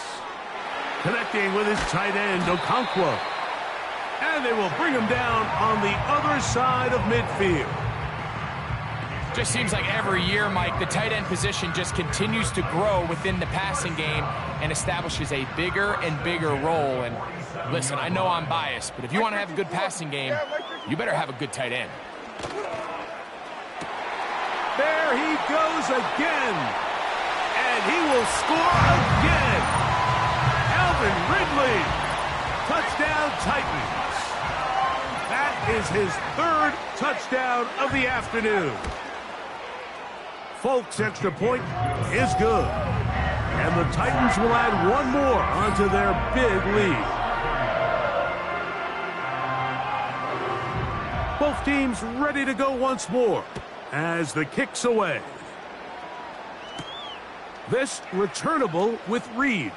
Connecting with his tight end, Okonkwo. And they will bring him down on the other side of midfield. Just seems like every year, Mike, the tight end position just continues to grow within the passing game and establishes a bigger and bigger role. And listen, I know I'm biased, but if you want to have a good passing game, you better have a good tight end. There he goes again. And he will score again. Alvin Ridley. Touchdown, Titans. That is his 3rd touchdown of the afternoon. Folks' extra point is good. And the Titans will add one more onto their big lead. Both teams ready to go once more as the kick's away. This returnable with Reed.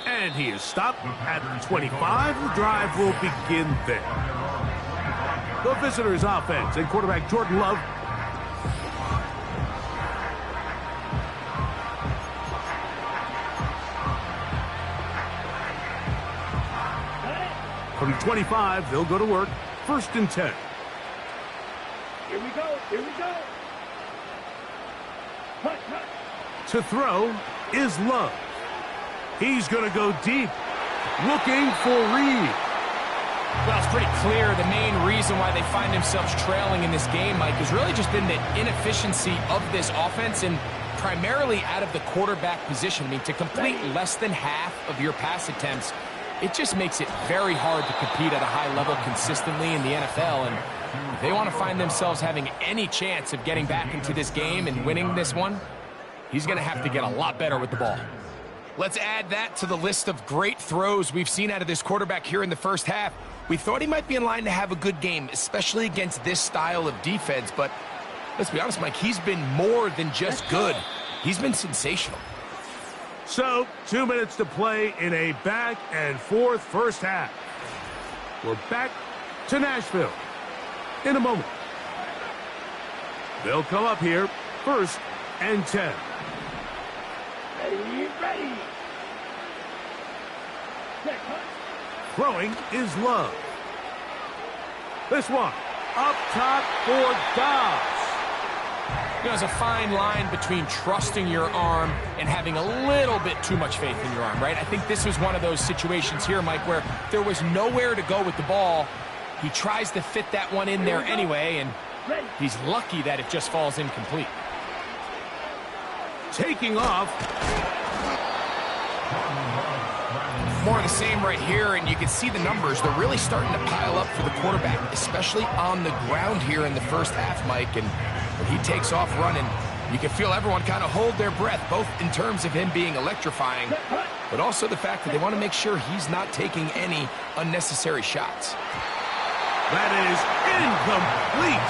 And he is stopped at 25. The drive will begin there. The visitors' offense and quarterback Jordan Love. From 25, they'll go to work. 1st and 10. Here we go. Here we go. Cut, cut. To throw is Love. He's going to go deep, looking for Reed. Well, it's pretty clear the main reason why they find themselves trailing in this game, Mike, has really just been the inefficiency of this offense and primarily out of the quarterback position. I mean, to complete less than half of your pass attempts, it just makes it very hard to compete at a high level consistently in the NFL. And if they want to find themselves having any chance of getting back into this game and winning this one, he's going to have to get a lot better with the ball. Let's add that to the list of great throws we've seen out of this quarterback here in the first half. We thought he might be in line to have a good game, especially against this style of defense. But let's be honest, Mike, he's been more than just good. He's been sensational. So, 2 minutes to play in a back-and-forth first half. We're back to Nashville in a moment. They'll come up here 1st and 10. Ready, ready. Throwing is Love. This one up top for Dobbs. You know, there's a fine line between trusting your arm and having a little bit too much faith in your arm, right? I think this was one of those situations here, Mike, where there was nowhere to go with the ball, He tries to fit that one in there anyway, and he's lucky that it just falls incomplete. Taking off. More of the same right here, and you can see the numbers. They're really starting to pile up for the quarterback, especially on the ground here in the first half, Mike. And when he takes off running, you can feel everyone kind of hold their breath, both in terms of him being electrifying, but also the fact that they want to make sure he's not taking any unnecessary shots. That is incomplete.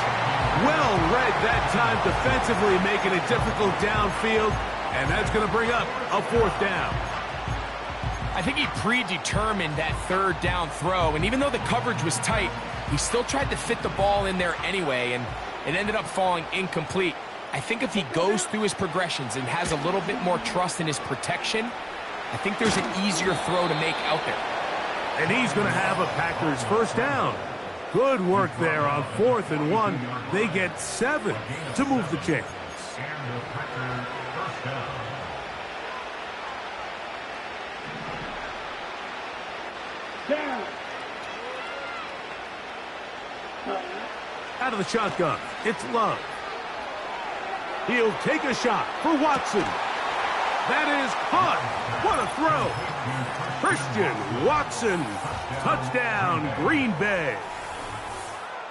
Well read that time defensively, making it difficult downfield, and that's going to bring up a 4th down. I think he predetermined that 3rd down throw, and even though the coverage was tight, he still tried to fit the ball in there anyway, and it ended up falling incomplete. I think if he goes through his progressions and has a little bit more trust in his protection, I think there's an easier throw to make out there. And he's going to have a Packers 1st down. Good work there on 4th and 1. They get 7 to move the chains. And the Packers 1st down. Down. Out of the shotgun, it's Love. He'll take a shot for Watson. That is caught. What a throw. Christian Watson. Touchdown, Green Bay.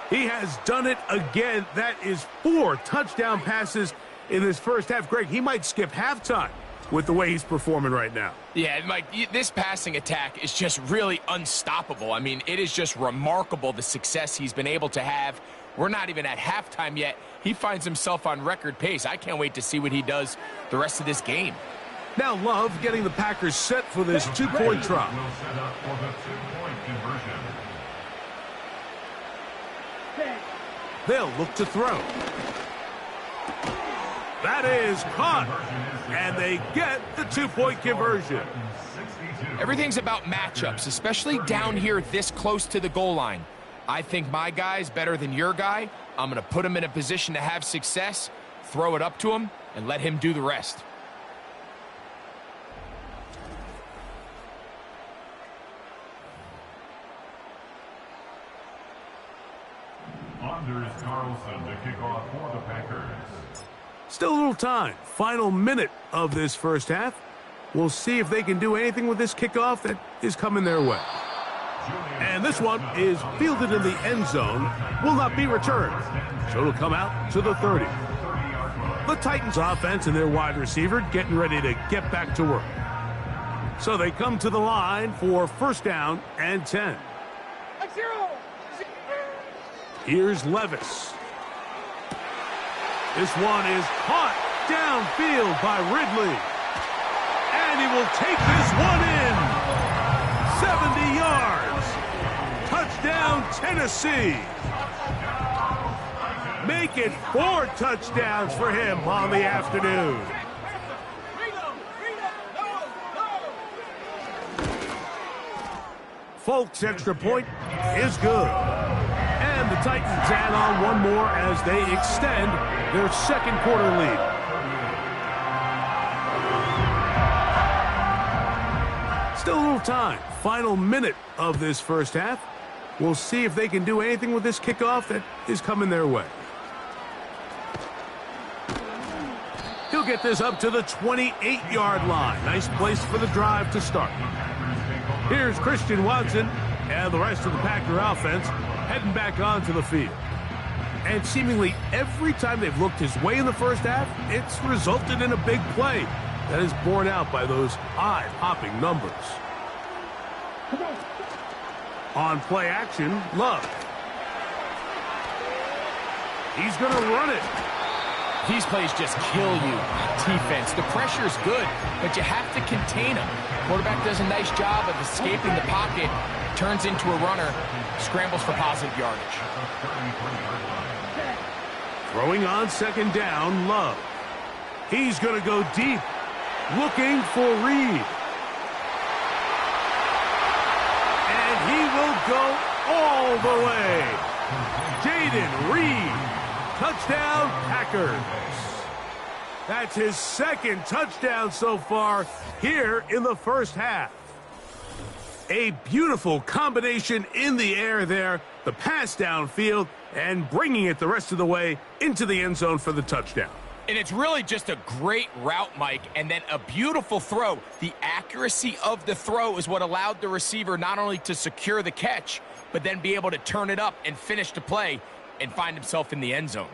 He has done it again. That is 4 touchdown passes in this first half. Greg, he might skip halftime with the way he's performing right now. Yeah, Mike, this passing attack is just really unstoppable. I mean, it is just remarkable the success he's been able to have. We're not even at halftime yet. He finds himself on record pace. I can't wait to see what he does the rest of this game. Now Love getting the Packers set for this 2-point try. Will set up for the 2-point conversion. They'll look to throw. That is caught. And they get the 2-point conversion. Everything's about matchups, especially down here this close to the goal line. I think my guy's better than your guy. I'm going to put him in a position to have success, throw it up to him, and let him do the rest. Anders Carlson to kick off for the Packers. Still a little time. Final minute of this first half. We'll see if they can do anything with this kickoff that is coming their way. And this one is fielded in the end zone. Will not be returned. So it'll come out to the 30. The Titans offense and their wide receiver getting ready to get back to work. So they come to the line for 1st down and 10. Here's Levis. This one is caught downfield by Ridley. And he will take this one in. 70 yards. Touchdown, Tennessee. Make it 4 touchdowns for him on the afternoon. Folks' extra point is good. And the Titans add on one more as they extend their 2nd quarter lead. Still a little time. Final minute of this first half. We'll see if they can do anything with this kickoff that is coming their way. He'll get this up to the 28-yard line. Nice place for the drive to start. Here's Christian Watson and the rest of the Packer offense heading back onto the field. And seemingly every time they've looked his way in the first half, it's resulted in a big play that is borne out by those eye-popping numbers. On play action, Love. He's going to run it. These plays just kill you on defense. The pressure's good, but you have to contain him. Quarterback does a nice job of escaping the pocket, turns into a runner, scrambles for positive yardage. Throwing on 2nd down, Love. He's going to go deep, looking for Reed. And he will go all the way. Jaden Reed. Touchdown, Packers. That's his 2nd touchdown so far here in the first half. A beautiful combination in the air there, the pass downfield, and bringing it the rest of the way into the end zone for the touchdown. And it's really just a great route, Mike, and then a beautiful throw. The accuracy of the throw is what allowed the receiver not only to secure the catch, but then be able to turn it up and finish the play and find himself in the end zone.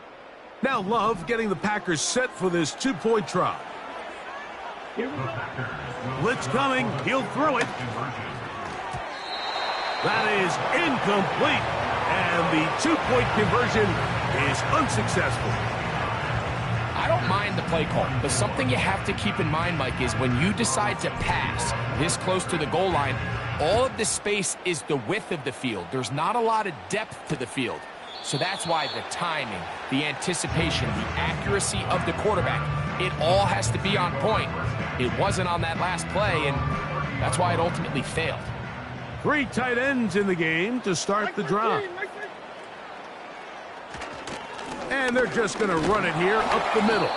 Now Love getting the Packers set for this two-point try. Blitz coming. He'll throw it. That is incomplete. And the two-point conversion is unsuccessful. I don't mind the play call, but something you have to keep in mind, Mike, is when you decide to pass this close to the goal line, all of the space is the width of the field. There's not a lot of depth to the field. So that's why the timing, the anticipation, the accuracy of the quarterback, it all has to be on point. It wasn't on that last play, and that's why it ultimately failed. 3 tight ends in the game to start the drive. And they're just going to run it here up the middle.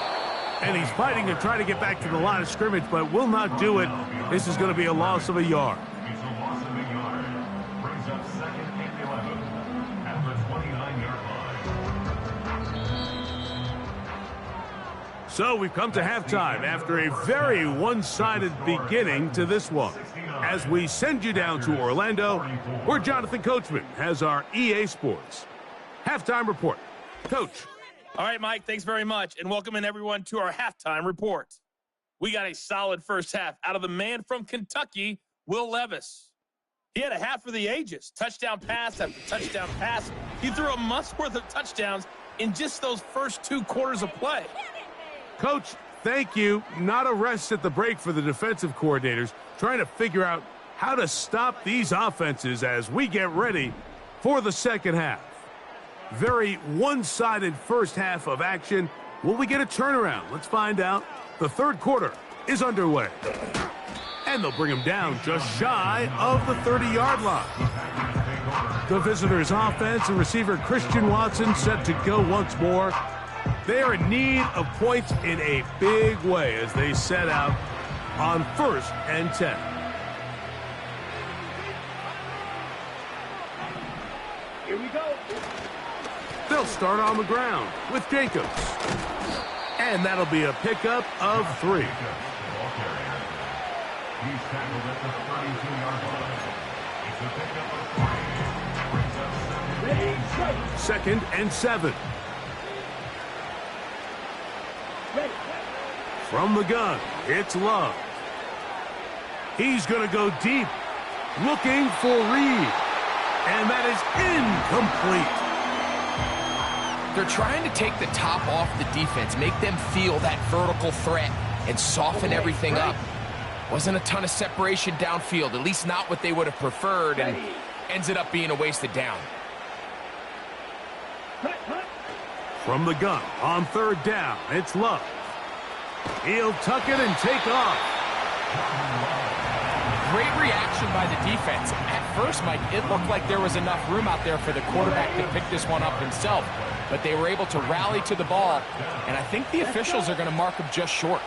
And he's fighting to try to get back to the line of scrimmage, but will not do it. This is going to be a loss of a yard. It's a loss of a yard. Brings up 2nd and 11 at the 29-yard line. So we've come to halftime after a very one-sided beginning to this one. As we send you down to Orlando, where Jonathan Coachman has our EA Sports halftime report. Coach. All right, Mike, thanks very much, and welcome in everyone to our halftime report. We got a solid first half out of the man from Kentucky, Will Levis. He had a half for the ages, touchdown pass after touchdown pass. He threw a month's worth of touchdowns in just those first 2 quarters of play. Coach, thank you. Not a rest at the break for the defensive coordinators, trying to figure out how to stop these offenses as we get ready for the second half. Very one-sided first half of action. Will we get a turnaround? Let's find out. The third quarter is underway. And they'll bring him down just shy of the 30-yard line. The visitors' offense and receiver Christian Watson set to go once more. They are in need of points in a big way as they set out on 1st and 10. Here we go. They'll start on the ground with Jacobs. And that'll be a pickup of 3. He's tackled at the 32-yard line. It's a pickup of 3. Brings up 2nd and 7. From the gun, it's Love. He's going to go deep, looking for Reed. And that is incomplete. They're trying to take the top off the defense, make them feel that vertical threat, and soften everything up. Wasn't a ton of separation downfield, at least not what they would have preferred, and ends it up being a wasted down. From the gun, on 3rd down, it's Love. He'll tuck it and take off. Great reaction by the defense. At first, Mike, it looked like there was enough room out there for the quarterback to pick this one up himself, but they were able to rally to the ball, and I think the officials are going to mark him just short.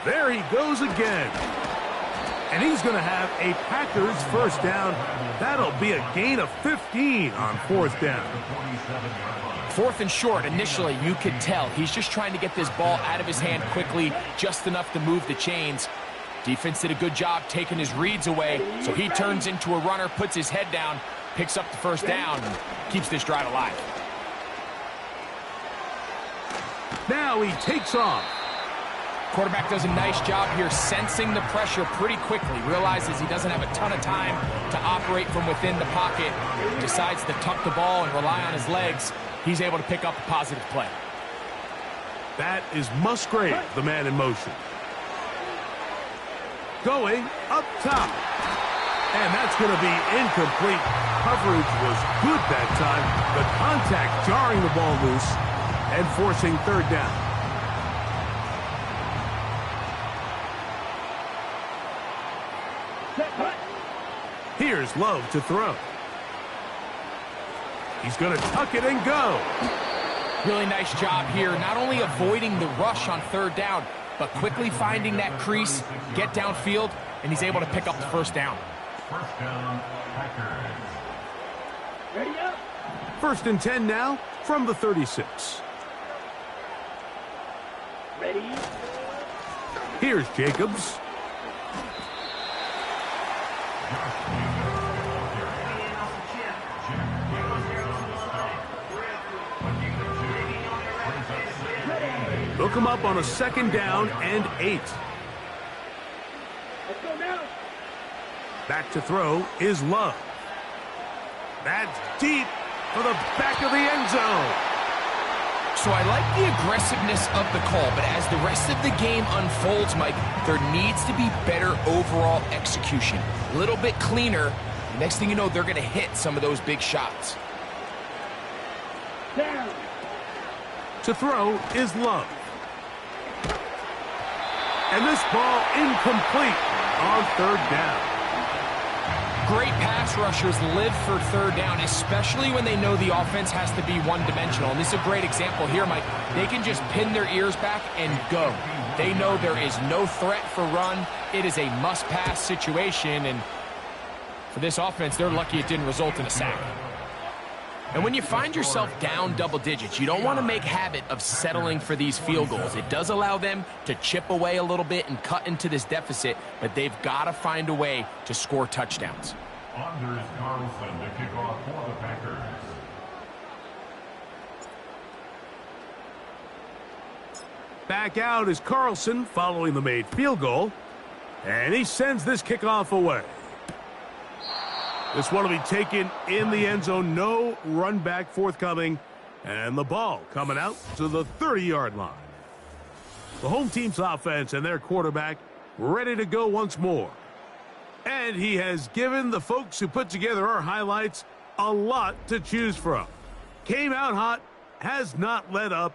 There he goes again. And he's going to have a Packers first down. That'll be a gain of 15 on 4th down. 4th and short, initially, you could tell. He's just trying to get this ball out of his hand quickly, just enough to move the chains. Defense did a good job taking his reads away, so he turns into a runner, puts his head down, picks up the first down, and keeps this drive alive. Now he takes off. Quarterback does a nice job here sensing the pressure pretty quickly. Realizes he doesn't have a ton of time to operate from within the pocket. Decides to tuck the ball and rely on his legs. He's able to pick up a positive play. That is Musgrave, the man in motion. Going up top. And that's going to be incomplete. Coverage was good that time. The contact jarring the ball loose and forcing 3rd down. Here's Love to throw. He's going to tuck it and go. Really nice job here, not only avoiding the rush on 3rd down, but quickly finding that crease, get downfield, and he's able to pick up the first down. First down, Packers. Ready up. 1st and 10 now from the 36. Ready. Here's Jacobs. Look him up on a 2nd down and 8. Let's go now. Back to throw is Love. That's deep for the back of the end zone. So I like the aggressiveness of the call, but as the rest of the game unfolds, Mike, there needs to be better overall execution. A little bit cleaner. Next thing you know, they're going to hit some of those big shots. Down. To throw is Love. And this ball incomplete on 3rd down. Great pass rushers live for 3rd down, especially when they know the offense has to be one-dimensional. And this is a great example here, Mike. They can just pin their ears back and go. They know there is no threat for run. It is a must-pass situation, and for this offense, they're lucky it didn't result in a sack. And when you find yourself down double digits, you don't want to make habit of settling for these field goals. It does allow them to chip away a little bit and cut into this deficit, but they've got to find a way to score touchdowns. Anders Carlson to kick off for the Packers. Back out is Carlson following the made field goal. And he sends this kickoff away. This one will be taken in the end zone. No run back forthcoming. And the ball coming out to the 30-yard line. The home team's offense and their quarterback ready to go once more. And he has given the folks who put together our highlights a lot to choose from. Came out hot, has not let up.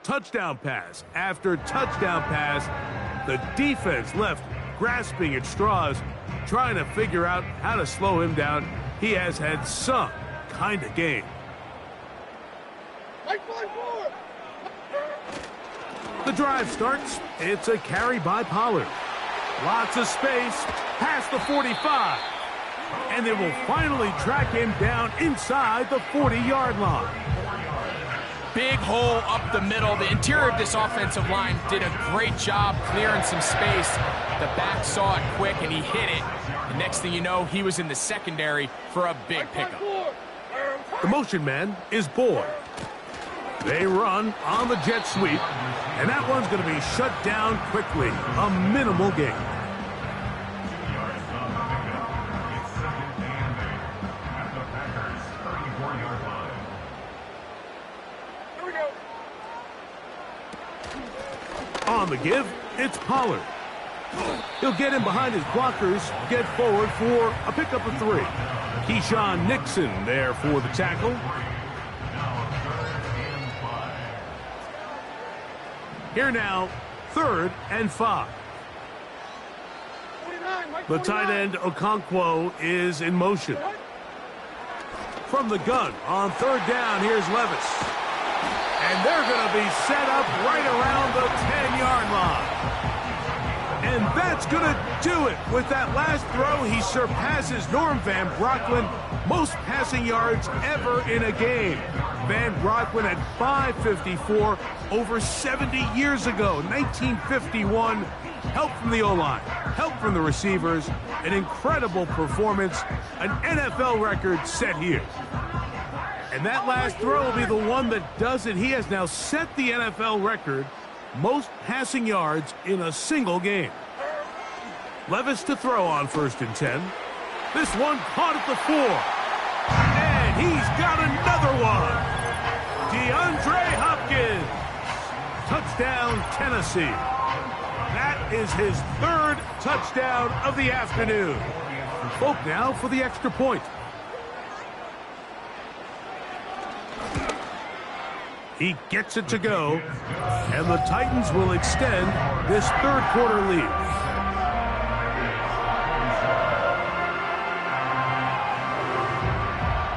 Touchdown pass after touchdown pass. The defense left grasping at straws, trying to figure out how to slow him down. He has had some kind of game. The drive starts. It's a carry by Pollard. Lots of space past the 45. And they will finally track him down inside the 40-yard line. Big hole up the middle. The interior of this offensive line did a great job clearing some space. The back saw it quick, and he hit it. The next thing you know, he was in the secondary for a big pickup. The motion man is Boyd. They run on the jet sweep, and that one's going to be shut down quickly. A minimal gain. On the give, it's Pollard. He'll get in behind his blockers, get forward for a pickup of 3. Keyshawn Nixon there for the tackle. Here now, 3rd and 5. The tight end Okonkwo is in motion. From the gun on 3rd down, here's Levis. And they're going to be set up right around the 10-yard line. And that's going to do it. With that last throw, he surpasses Norm Van Brocklin, most passing yards ever in a game. Van Brocklin at 554 over 70 years ago, 1951. Help from the O-line, help from the receivers, an incredible performance, an NFL record set here. And that last throw will be the one that does it. He has now set the NFL record, most passing yards in a single game. Levis to throw on 1st and 10. This one caught at the 4. And he's got another one. DeAndre Hopkins. Touchdown, Tennessee. That is his 3rd touchdown of the afternoon. Folk now for the extra point. He gets it to go, and the Titans will extend this 3rd quarter lead.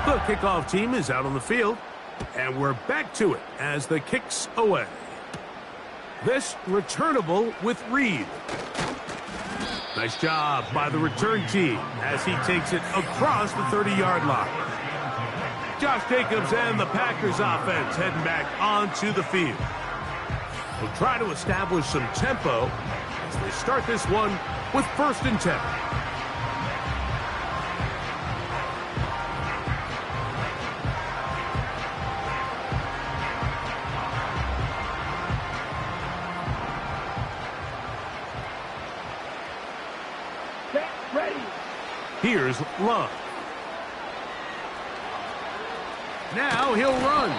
The kickoff team is out on the field, and we're back to it as the kick's away. This returnable with Reed. Nice job by the return team as he takes it across the 30-yard line. Josh Jacobs and the Packers offense heading back onto the field. We'll try to establish some tempo as they start this one with 1st and 10. Here's Love. Now he'll run.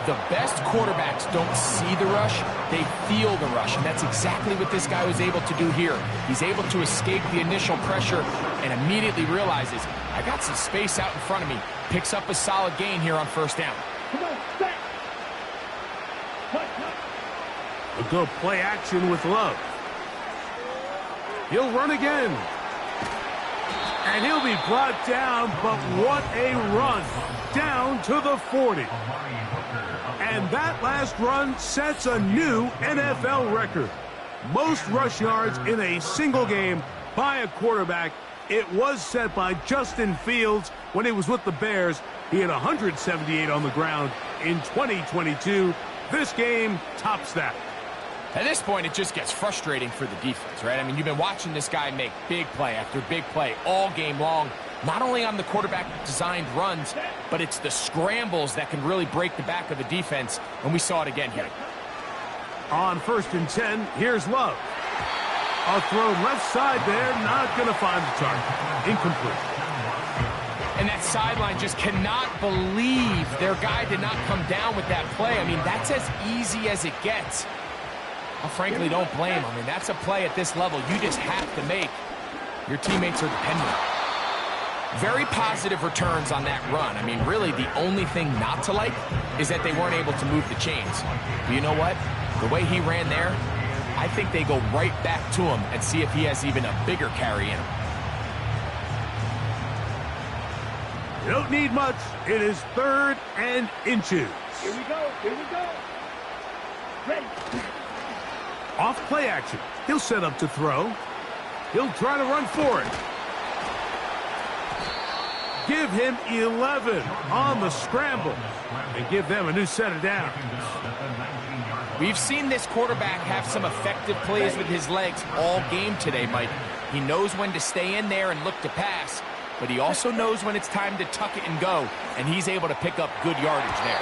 The best quarterbacks don't see the rush, they feel the rush, and that's exactly what this guy was able to do here. He's able to escape the initial pressure and immediately realizes, I got some space out in front of me. Picks up a solid gain here on 1st down. Come on, set. We'll go play action with Love. He'll run again. And he'll be brought down, but what a run. Down to the 40. And that last run sets a new NFL record. Most rush yards in a single game by a quarterback. It was set by Justin Fields when he was with the Bears. He had 178 on the ground in 2022. This game tops that. At this point, it just gets frustrating for the defense, right? I mean, you've been watching this guy make big play after big play all game long, not only on the quarterback-designed runs, but it's the scrambles that can really break the back of the defense, and we saw it again here. On 1st and 10, here's Love. A throw left side there, not going to find the target. Incomplete. And that sideline just cannot believe their guy did not come down with that play. I mean, that's as easy as it gets. I frankly don't blame him. I mean, that's a play at this level you just have to make. Your teammates are dependent. Very positive returns on that run. I mean, really, the only thing not to like is that they weren't able to move the chains. But you know what? The way he ran there, I think they go right back to him and see if he has even a bigger carry in him. You don't need much. It is 3rd and inches. Here we go. Here we go. Ready. Off play action. He'll set up to throw. He'll try to run for it. Give him 11 on the scramble and give them a new set of downs. We've seen this quarterback have some effective plays with his legs all game today, Mike. He knows when to stay in there and look to pass, but he also knows when it's time to tuck it and go, and he's able to pick up good yardage there.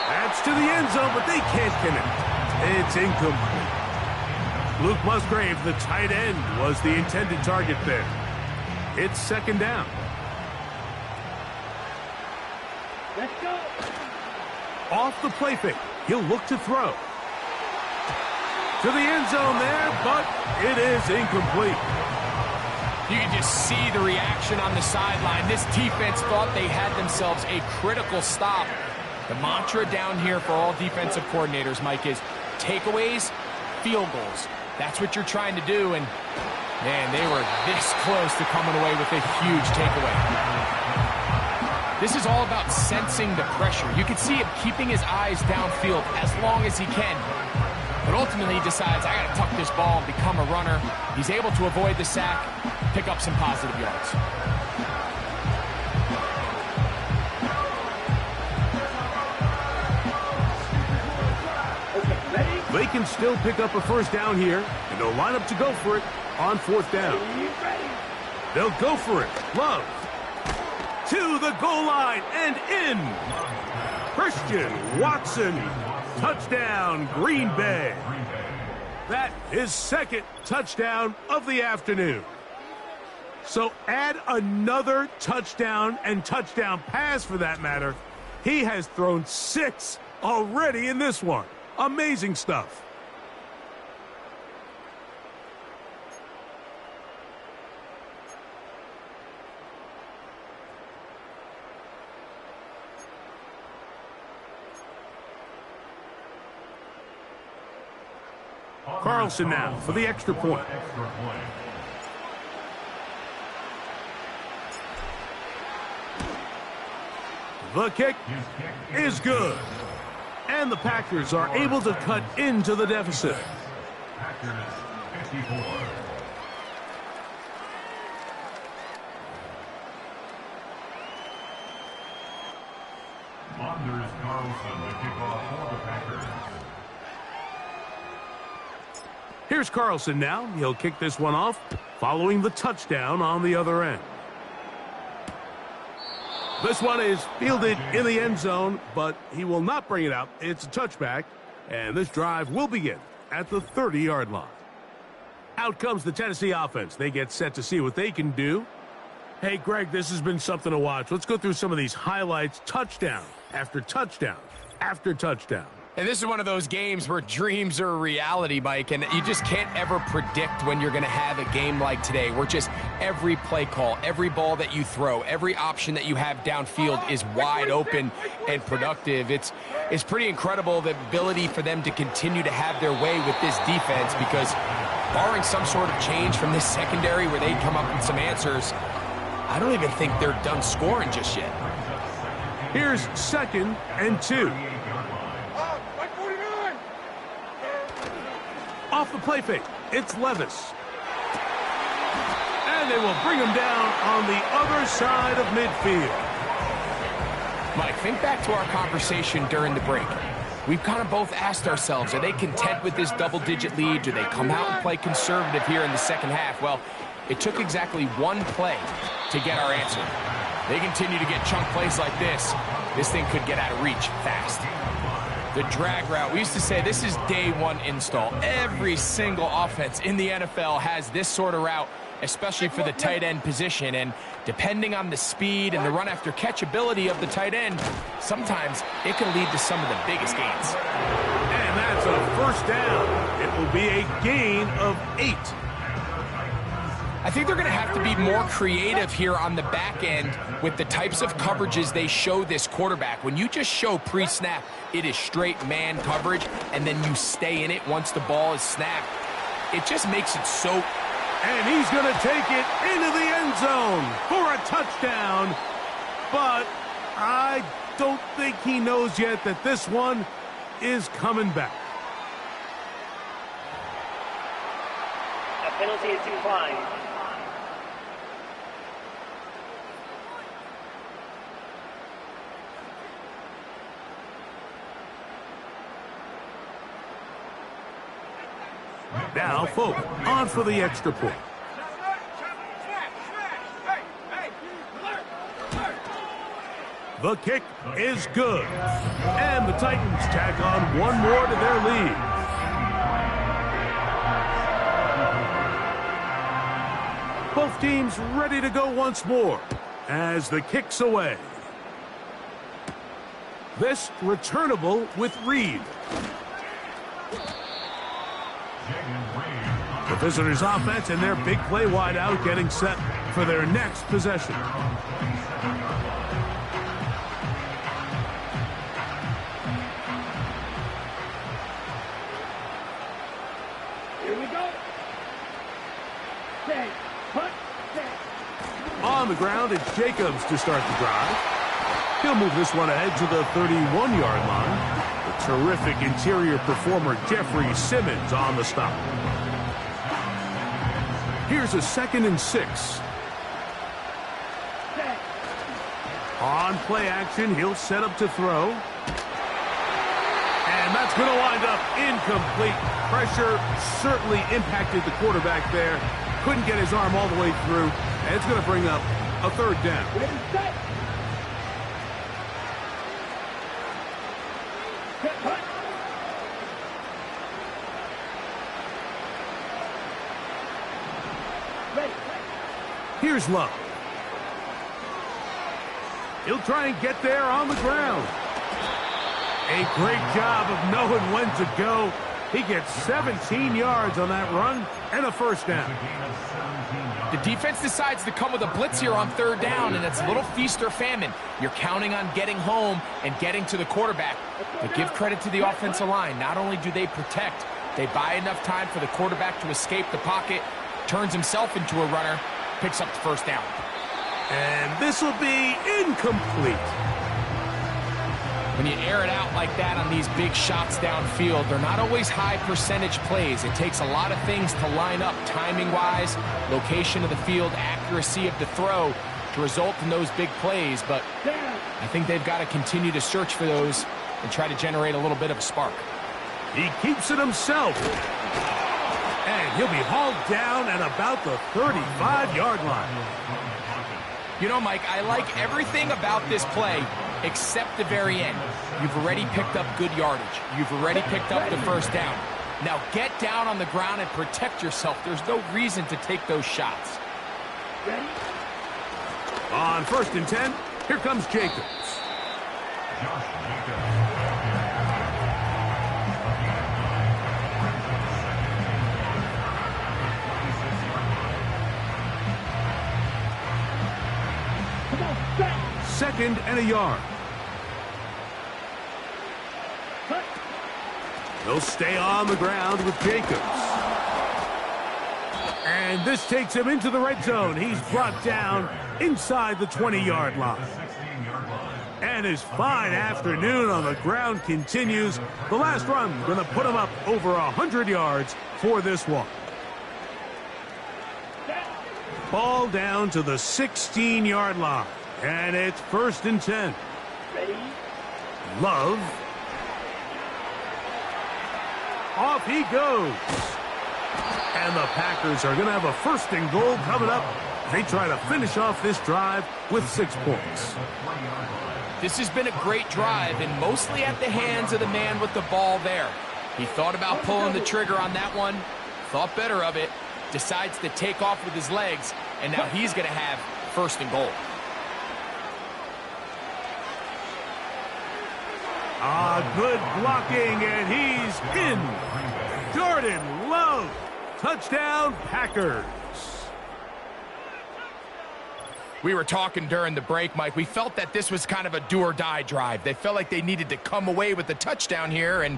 That's to the end zone, but they can't connect. It's incomplete. Luke Musgrave, the tight end, was the intended target there. It's 2nd down. Let's go. Off the play fake. He'll look to throw. To the end zone there, but it is incomplete. You can just see the reaction on the sideline. This defense thought they had themselves a critical stop. The mantra down here for all defensive coordinators, Mike, is takeaways, field goals. That's what you're trying to do, and, man, they were this close to coming away with a huge takeaway. This is all about sensing the pressure. You can see him keeping his eyes downfield as long as he can. But ultimately he decides, I got to tuck this ball and become a runner. He's able to avoid the sack, pick up some positive yards. They can still pick up a 1st down here, and they'll line up to go for it on 4th down. They'll go for it. Love. To the goal line and in. Christian Watson. Touchdown, Green Bay. That is 2nd touchdown of the afternoon. So add another touchdown and touchdown pass for that matter. He has thrown 6 already in this one. Amazing stuff. Carlson now for the extra point. The kick is good. And the Packers are able to cut into the deficit. Packers 54. Anders Carlson to kick off for the Packers. Here's Carlson now. He'll kick this one off, following the touchdown on the other end. This one is fielded in the end zone, but he will not bring it out. It's a touchback, and this drive will begin at the 30-yard line. Out comes the Tennessee offense. They get set to see what they can do. Hey, Greg, this has been something to watch. Let's go through some of these highlights. Touchdown after touchdown after touchdown. And this is one of those games where dreams are a reality, Mike, and you just can't ever predict when you're going to have a game like today, where just every play call, every ball that you throw, every option that you have downfield is wide open and productive. It's pretty incredible, the ability for them to continue to have their way with this defense, because barring some sort of change from this secondary where they come up with some answers, I don't even think they're done scoring just yet. Here's 2nd and 2. Off the play fake, it's Levis. And they will bring him down on the other side of midfield. Mike, think back to our conversation during the break. We've kind of both asked ourselves, are they content with this double-digit lead? Do they come out and play conservative here in the second half? Well, it took exactly one play to get our answer. They continue to get chunk plays like this. This thing could get out of reach fast. The drag route, we used to say this is day one install. Every single offense in the NFL has this sort of route, especially for the tight end position. And depending on the speed and the run after catch ability of the tight end, sometimes it can lead to some of the biggest gains. And that's a first down. It will be a gain of 8. I think they're going to have to be more creative here on the back end with the types of coverages they show this quarterback. When you just show pre-snap, it is straight man coverage, and then you stay in it once the ball is snapped. It just makes it so... And he's going to take it into the end zone for a touchdown. But I don't think he knows yet that this one is coming back. A penalty is declined. Now, Folk on for the extra point. The kick is good. And the Titans tack on one more to their lead. Both teams ready to go once more as the kick's away. This returnable with Reed. The visitors' offense and their big play wide out getting set for their next possession. Here we go. Set, punt, set. On the ground, it's Jacobs to start the drive. He'll move this one ahead to the 31-yard line. The terrific interior performer Jeffrey Simmons on the stop. Here's a 2nd and 6. On play action, he'll set up to throw. And that's going to wind up incomplete. Pressure certainly impacted the quarterback there. Couldn't get his arm all the way through. And it's going to bring up a 3rd down. Here's Love. He'll try and get there on the ground. A great job of knowing when to go. He gets 17 yards on that run and a 1st down. The defense decides to come with a blitz here on 3rd down, and it's a little feast or famine. You're counting on getting home and getting to the quarterback. But give credit to the offensive line. Not only do they protect, they buy enough time for the quarterback to escape the pocket, turns himself into a runner, picks up the 1st down. And this will be incomplete. When you air it out like that on these big shots downfield, they're not always high percentage plays. It takes a lot of things to line up timing-wise, location of the field, accuracy of the throw to result in those big plays. But I think they've got to continue to search for those and try to generate a little bit of a spark. He keeps it himself. And he'll be hauled down at about the 35-yard line. You know, Mike, I like everything about this play except the very end. You've already picked up good yardage. You've already picked up the first down. Now get down on the ground and protect yourself. There's no reason to take those shots. On 1st and 10, here comes Jacobs. Second and a yard. He'll stay on the ground with Jacobs. And this takes him into the red zone. He's brought down inside the 20-yard line. And his fine afternoon on the ground continues. The last run going to put him up over 100 yards for this one. Ball down to the 16-yard line. And it's 1st and 10. Ready? Love. Off he goes. And the Packers are going to have a 1st and goal coming up. They try to finish off this drive with 6 points. This has been a great drive, and mostly at the hands of the man with the ball there. He thought about pulling the trigger on that one, thought better of it, decides to take off with his legs, and now he's going to have 1st and goal. Good blocking, and he's in. Jordan Love, touchdown Packers. We were talking during the break, Mike. We felt that this was kind of a do-or-die drive. They felt like they needed to come away with the touchdown here, and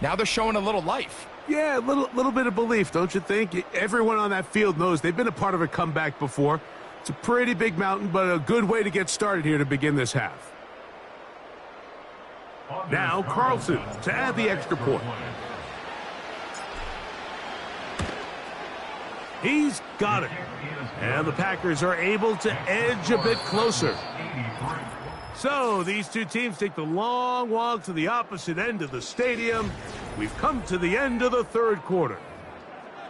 now they're showing a little life. Yeah, a little bit of belief, don't you think? Everyone on that field knows they've been a part of a comeback before. It's a pretty big mountain, but a good way to get started here to begin this half. Now Carlson to add the extra point. He's got it. And the Packers are able to edge a bit closer. So these two teams take the long walk to the opposite end of the stadium. We've come to the end of the 3rd quarter.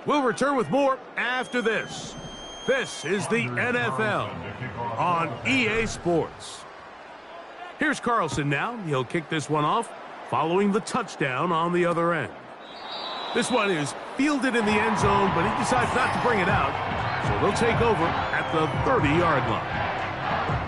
We'll return with more after this. This is the NFL on EA Sports. Here's Carlson now. He'll kick this one off following the touchdown on the other end. This one is fielded in the end zone, but he decides not to bring it out. So they'll take over at the 30-yard line.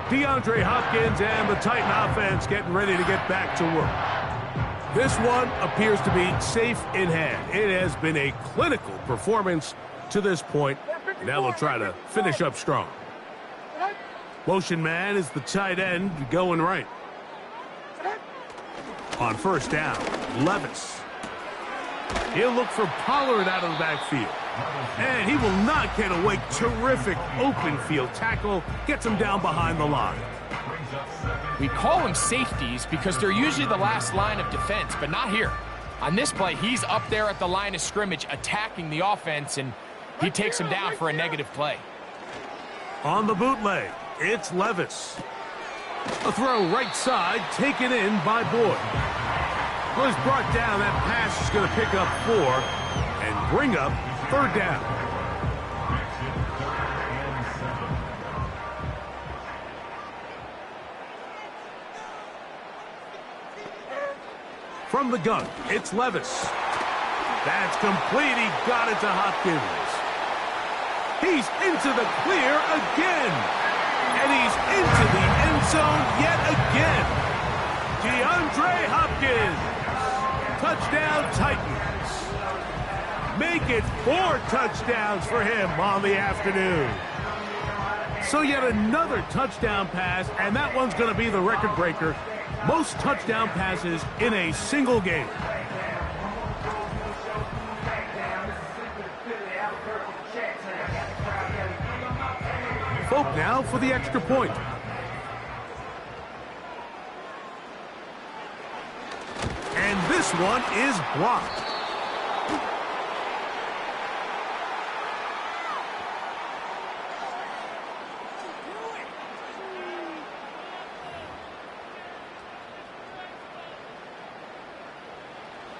DeAndre Hopkins and the Titan offense getting ready to get back to work. This one appears to be safe in hand. It has been a clinical performance to this point. Now they'll try to finish up strong. Motion man is the tight end going right. On 1st down, Levis. He'll look for Pollard out of the backfield. And he will not get away. Terrific open field tackle. Gets him down behind the line. We call them safeties because they're usually the last line of defense, but not here. On this play, he's up there at the line of scrimmage attacking the offense, and he takes him down for a negative play. On the bootleg, it's Levis. A throw right side, taken in by Boyd. Was brought down. That pass is going to pick up 4 and bring up 3rd down. From the gun, it's Levis. That's complete. He got it to Hopkins. He's into the clear again. And he's into the end zone yet again. DeAndre Hopkins. Touchdown Titans. Make it 4 touchdowns for him on the afternoon. So yet another touchdown pass, and that one's going to be the record breaker. Most touchdown passes in a single game. Folk now for the extra point. one is blocked.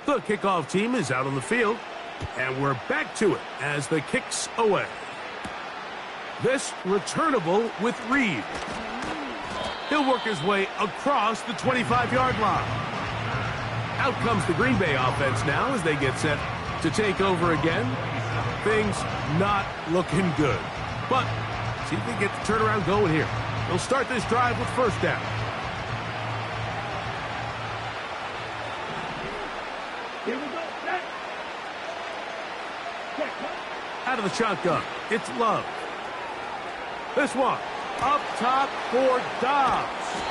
The kickoff team is out on the field, and we're back to it as the kick's away. This returnable with Reed. He'll work his way across the 25-yard line. Out comes the Green Bay offense now as they get set to take over again. Things not looking good. But see if they get the turnaround going here. They'll start this drive with first down. Here we go. Set. Out of the shotgun, it's Love. This one, up top for Dobbs.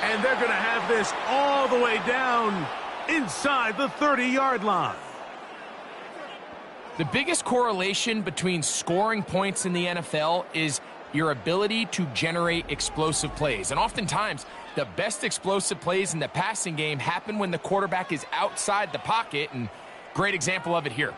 And they're going to have this all the way down inside the 30-yard line. The biggest correlation between scoring points in the NFL is your ability to generate explosive plays. And oftentimes, the best explosive plays in the passing game happen when the quarterback is outside the pocket, and great example of it here.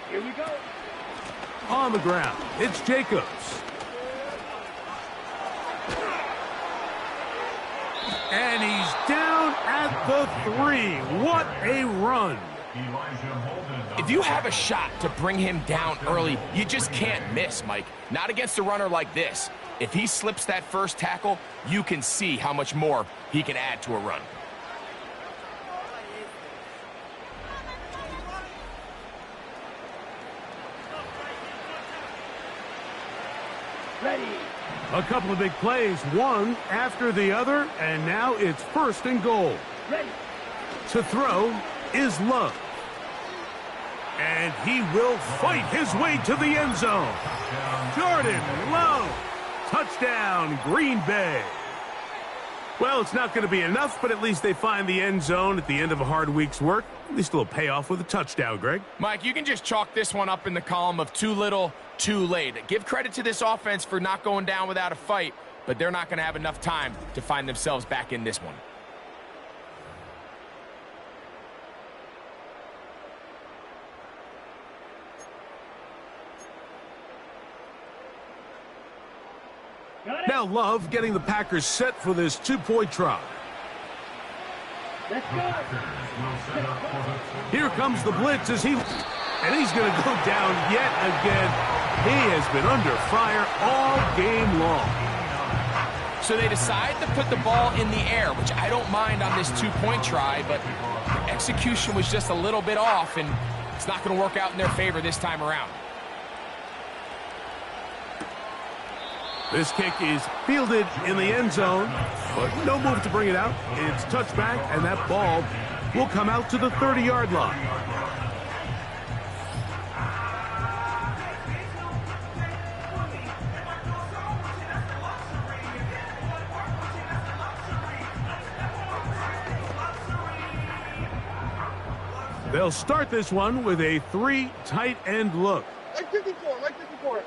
Here we go. On the ground, it's Jacobs. And he's down at the 3. What a run. If you have a shot to bring him down early, you just can't miss, Mike. Not against a runner like this. If he slips that first tackle, you can see how much more he can add to a run. Ready. A couple of big plays, one after the other, and now it's first and goal. Ready. To throw is Love. And he will fight his way to the end zone. Jordan Love. Touchdown, Green Bay. Well, it's not going to be enough, but at least they find the end zone at the end of a hard week's work. At least a little payoff with a touchdown, Greg. Mike, you can just chalk this one up in the column of too little, too late. Give credit to this offense for not going down without a fight, but they're not going to have enough time to find themselves back in this one. Now Love getting the Packers set for this two-point try. Let's go. Here comes the blitz as he's going to go down yet again. He has been under fire all game long. So they decide to put the ball in the air, which I don't mind on this two-point try, but the execution was just a little bit off, and it's not going to work out in their favor this time around. This kick is fielded in the end zone, but no move to bring it out. It's touchback, and that ball will come out to the 30-yard line. They'll start this one with a 3 tight end look. Like 54, like 54.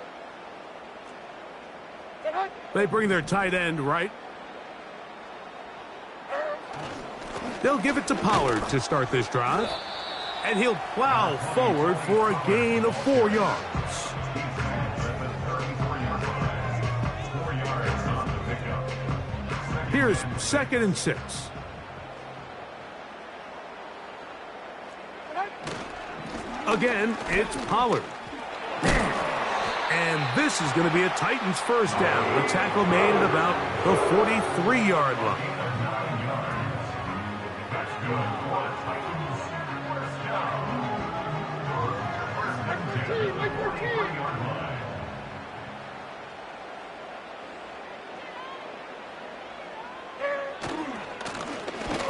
They bring their tight end right. They'll give it to Pollard to start this drive. And he'll plow forward for a gain of 4 yards. Here's 2nd and 6. Again, it's Pollard. And this is going to be a Titans first down. The tackle made at about the 43-yard line.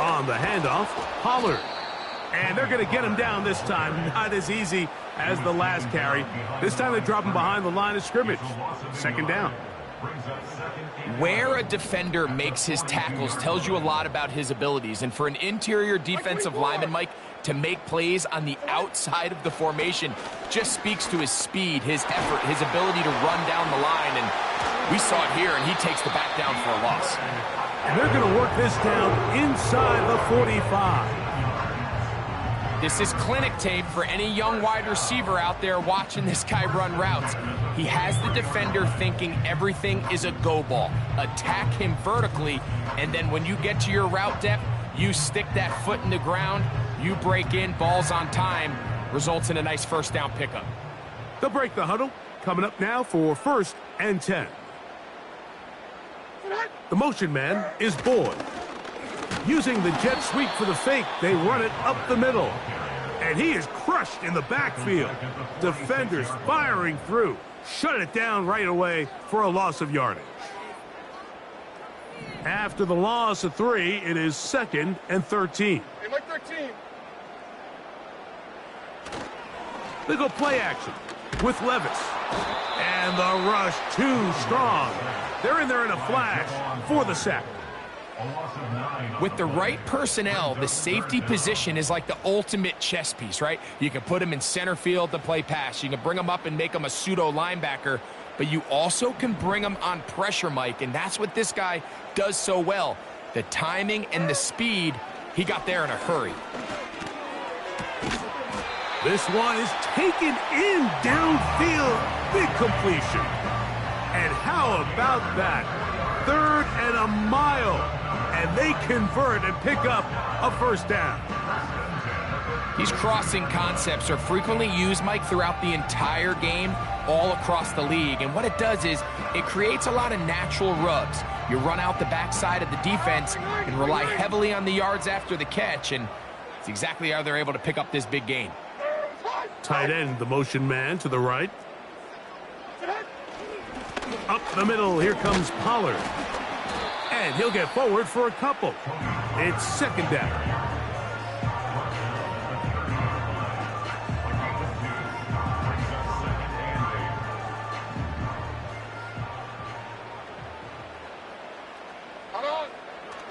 On the handoff, Pollard. And they're going to get him down this time. Not as easy as the last carry. This time they drop him behind the line of scrimmage. 2nd down. Brings up second and Where a defender makes his tackles tells you a lot about his abilities. And for an interior defensive lineman, Mike, to make plays on the outside of the formation just speaks to his speed, his effort, his ability to run down the line. And we saw it here, and he takes the back down for a loss. And they're going to work this down inside the 45. This is clinic tape for any young wide receiver out there watching this guy run routes. He has the defender thinking everything is a go ball. Attack him vertically, and then when you get to your route depth, you stick that foot in the ground, you break in, ball's on time, results in a nice first down pickup. They'll break the huddle. Coming up now for 1st and 10. The motion man is Boyd. Using the jet sweep for the fake, they run it up the middle. And he is crushed in the backfield. Defenders firing through. Shut it down right away for a loss of yardage. After the loss of 3, it is 2nd and 13. Hey, Mike 13. They go play action with Levis. And the rush too strong. They're in there in a flash for the sack. With the right personnel, the safety position is like the ultimate chess piece, right? You can put him in center field to play pass. You can bring him up and make him a pseudo linebacker, but you also can bring him on pressure, Mike, and that's what this guy does so well. The timing and the speed, he got there in a hurry. This one is taken in downfield. Big completion. And how about that? 3rd and a mile. And they convert and pick up a first down. These crossing concepts are frequently used, Mike, throughout the entire game, all across the league. And what it does is it creates a lot of natural rubs. You run out the backside of the defense and rely heavily on the yards after the catch. And it's exactly how they're able to pick up this big gain. Tight end, the motion man to the right. Up the middle, here comes Pollard. And he'll get forward for a couple. It's 2nd down.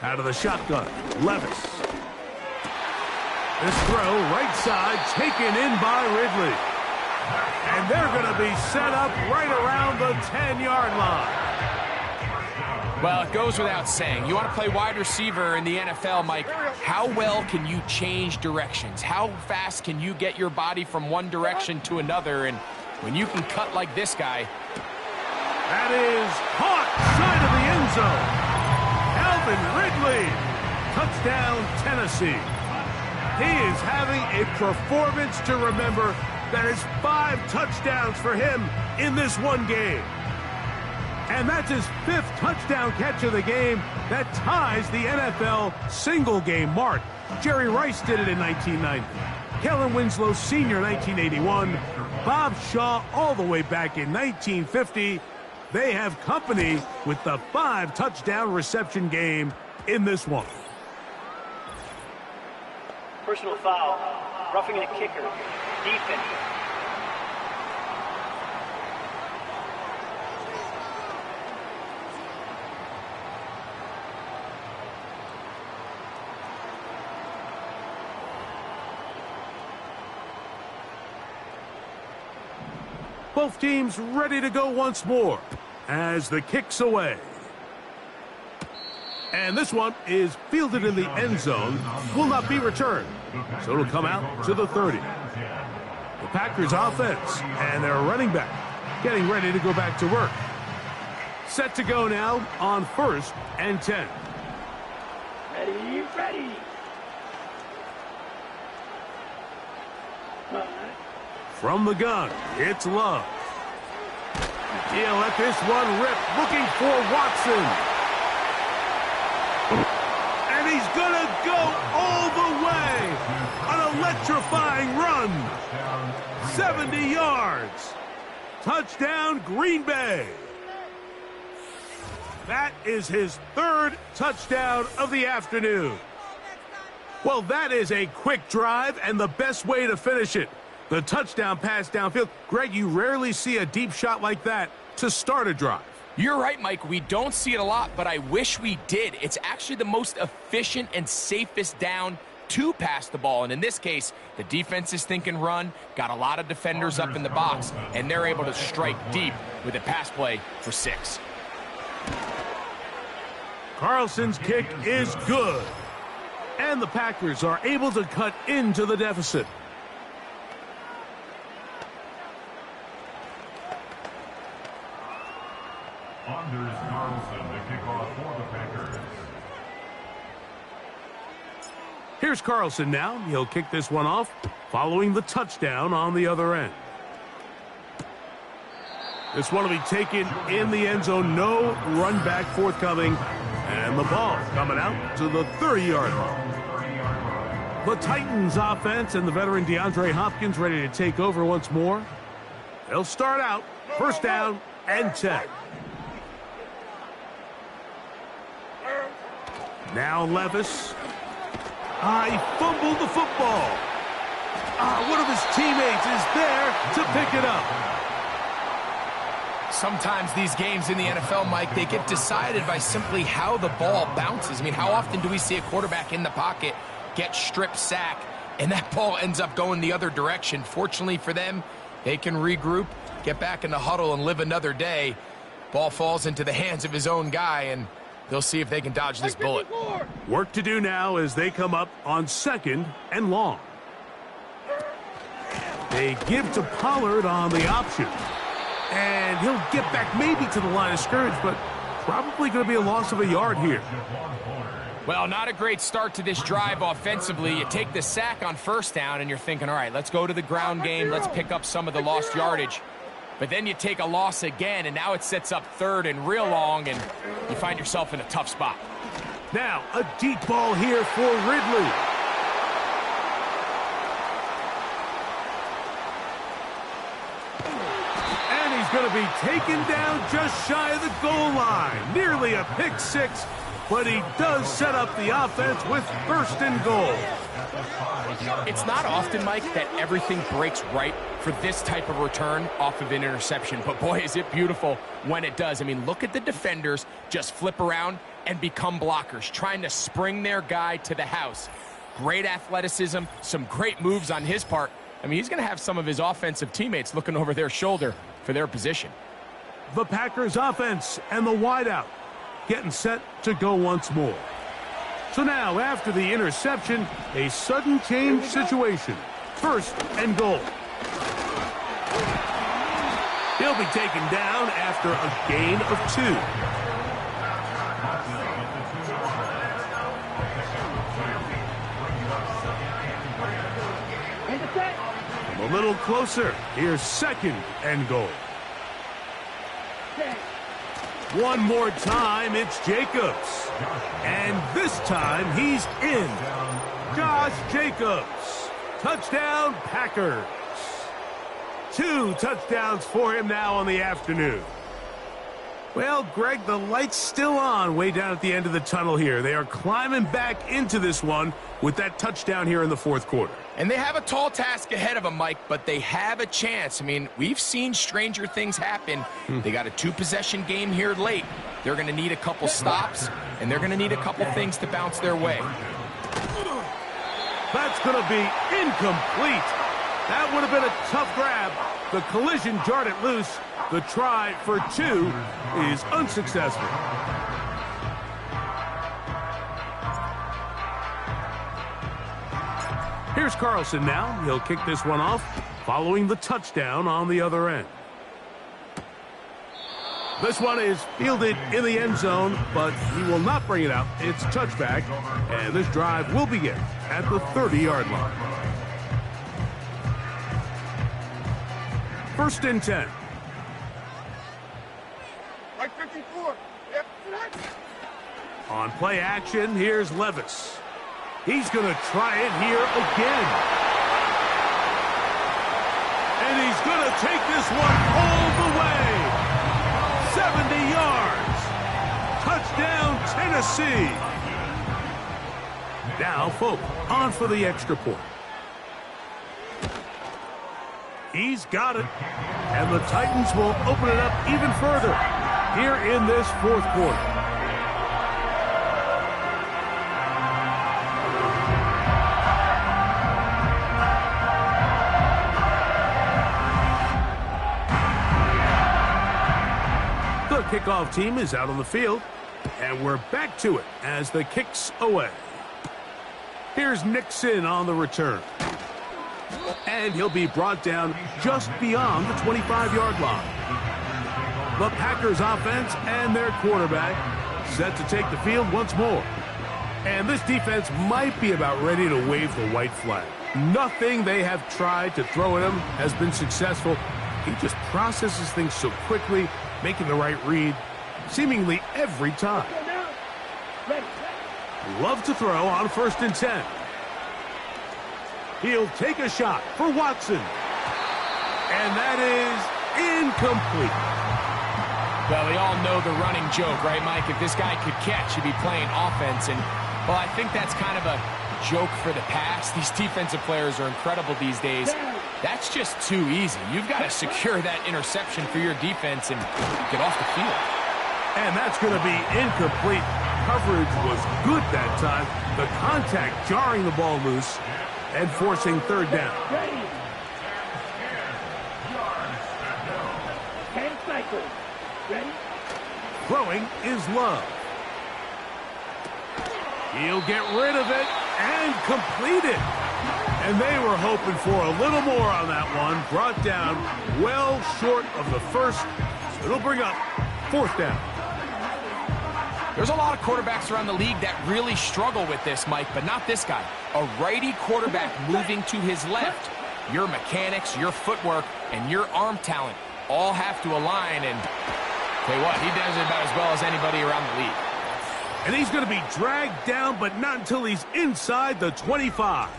Out of the shotgun, Levis. This throw, right side, taken in by Ridley. And they're going to be set up right around the 10-yard line. Well, it goes without saying. You want to play wide receiver in the NFL, Mike, how well can you change directions? How fast can you get your body from one direction to another? And when you can cut like this guy. That is caught side of the end zone. Alvin Ridley. Touchdown, Tennessee. He is having a performance to remember. That is 5 touchdowns for him in this one game. And that's his 5th touchdown catch of the game. That ties the NFL single-game mark. Jerry Rice did it in 1990. Kellen Winslow Sr. 1981. Bob Shaw all the way back in 1950. They have company with the 5-touchdown reception game in this one. Personal foul. Roughing a kicker. Defense. Both teams ready to go once more as the kick's away. And this one is fielded in the end zone, will not be returned. So it'll come out to the 30. The Packers offense and their running back getting ready to go back to work. Set to go now on 1st and 10. Ready, ready. From the gun, it's Love. He'll let this one rip, looking for Watson. And he's going to go all the way. An electrifying run. 70 yards. Touchdown, Green Bay. That is his 3rd touchdown of the afternoon. Well, that is a quick drive and the best way to finish it. The touchdown pass downfield. Greg, you rarely see a deep shot like that to start a drive. You're right, Mike. We don't see it a lot, but I wish we did. It's actually the most efficient and safest down to pass the ball. And in this case, the defense is thinking run, got a lot of defenders up in the box, and they're able to strike deep with a pass play for 6. Carlson's kick is good. And the Packers are able to cut into the deficit. Anders Carlson to kick off for the Packers. Here's Carlson now. He'll kick this one off, following the touchdown on the other end. This one will be taken in the end zone. No run back forthcoming. And the ball coming out to the 30-yard line. The Titans offense and the veteran DeAndre Hopkins ready to take over once more. They'll start out first down and 10. Now Levis. He fumbled the football. One of his teammates is there to pick it up. Sometimes these games in the NFL, Mike, they get decided by simply how the ball bounces. I mean, how often do we see a quarterback in the pocket get strip sack, and that ball ends up going the other direction? Fortunately for them, they can regroup, get back in the huddle, and live another day. Ball falls into the hands of his own guy, and they'll see if they can dodge this bullet. Work to do now as they come up on 2nd and long. They give to Pollard on the option. And he'll get back maybe to the line of scrimmage, but probably going to be a loss of a yard here. Well, not a great start to this drive offensively. You take the sack on first down, and you're thinking, all right, let's go to the ground game. Let's pick up some of the lost yardage. But then you take a loss again, and now it sets up 3rd and real long, and you find yourself in a tough spot. Now, a deep ball here for Ridley. Going to be taken down just shy of the goal line. Nearly a pick 6, but he does set up the offense with 1st and goal. It's not often, Mike, that everything breaks right for this type of return off of an interception, but boy, is it beautiful when it does. I mean, look at the defenders just flip around and become blockers, trying to spring their guy to the house. Great athleticism, some great moves on his part. I mean, he's going to have some of his offensive teammates looking over their shoulder for their position. The Packers offense and the wideout getting set to go once more. So now, after the interception, a sudden change situation. 1st and goal. He'll be taken down after a gain of 2. A little closer. Here's 2nd and goal. One more time, it's Jacobs. And this time, he's in. Josh Jacobs. Touchdown, Packers. 2 touchdowns for him now on the afternoon. Well, Greg, the light's still on way down at the end of the tunnel here. They are climbing back into this one with that touchdown here in the 4th quarter. And they have a tall task ahead of them, Mike, but they have a chance. I mean, we've seen stranger things happen. They got a 2-possession game here late. They're going to need a couple stops, and they're going to need a couple things to bounce their way. That's going to be incomplete. That would have been a tough grab. The collision jarred it loose. The try for 2 is unsuccessful. Here's Carlson now. He'll kick this one off, following the touchdown on the other end. This one is fielded in the end zone, but he will not bring it out. It's touchback, and this drive will begin at the 30-yard line. 1st and 10. Like 54. Yep. On play action, here's Levis. He's going to try it here again. And he's going to take this one all the way. 70 yards. Touchdown, Tennessee. Now, Folk on for the extra point. He's got it. And the Titans will open it up even further. here in this fourth quarter. The kickoff team is out on the field, and we're back to it as the kick's away. Here's Nixon on the return. And he'll be brought down just beyond the 25-yard line. The Packers offense and their quarterback set to take the field once more. And this defense might be about ready to wave the white flag. Nothing they have tried to throw at him has been successful. He just processes things so quickly, making the right read seemingly every time. Love to throw on 1st and 10. He'll take a shot for Watson. And that is incomplete. Well, we all know the running joke, right, Mike? If this guy could catch, he'd be playing offense. And, well, I think that's kind of a joke for the past. These defensive players are incredible these days. That's just too easy. You've got to secure that interception for your defense and get off the field. And that's going to be incomplete. Coverage was good that time. The contact jarring the ball loose and forcing 3rd down. Ready. 10 cycles. Ready? Throwing is Love. He'll get rid of it and complete it. And they were hoping for a little more on that one. Brought down well short of the first. So it'll bring up 4th down. There's a lot of quarterbacks around the league that really struggle with this, Mike, but not this guy. A righty quarterback moving to his left. Your mechanics, your footwork, and your arm talent all have to align, and tell you what, he does it about as well as anybody around the league. And he's going to be dragged down, but not until he's inside the 25.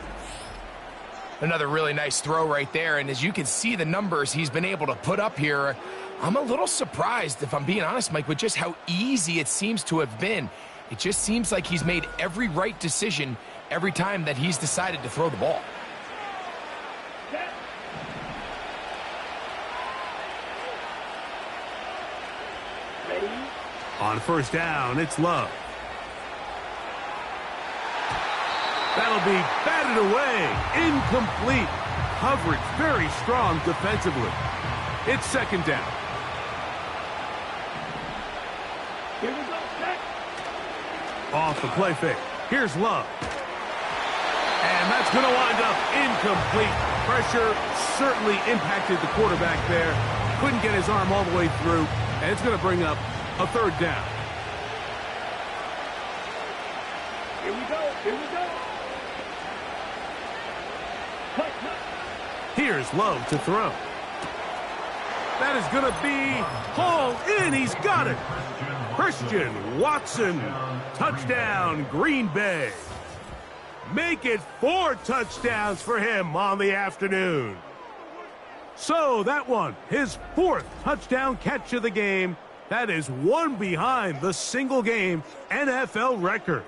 Another really nice throw right there, and as you can see the numbers he's been able to put up here, I'm a little surprised, if I'm being honest, Mike, with just how easy it seems to have been. It just seems like he's made every right decision every time that he's decided to throw the ball. Ready? On 1st down, it's Love. That'll be batted away. Incomplete. Coverage very strong defensively. It's 2nd down. Here we go. Set. Off the play fake. Here's Love. And that's going to wind up incomplete. Pressure certainly impacted the quarterback there. Couldn't get his arm all the way through. And it's going to bring up a 3rd down. Here we go. Here we go. Here's Love to throw. That is going to be hauled in. He's got it. Christian Watson. Touchdown, Green Bay. Make it 4 touchdowns for him on the afternoon. So that one, his 4th touchdown catch of the game. That is one behind the single-game NFL record.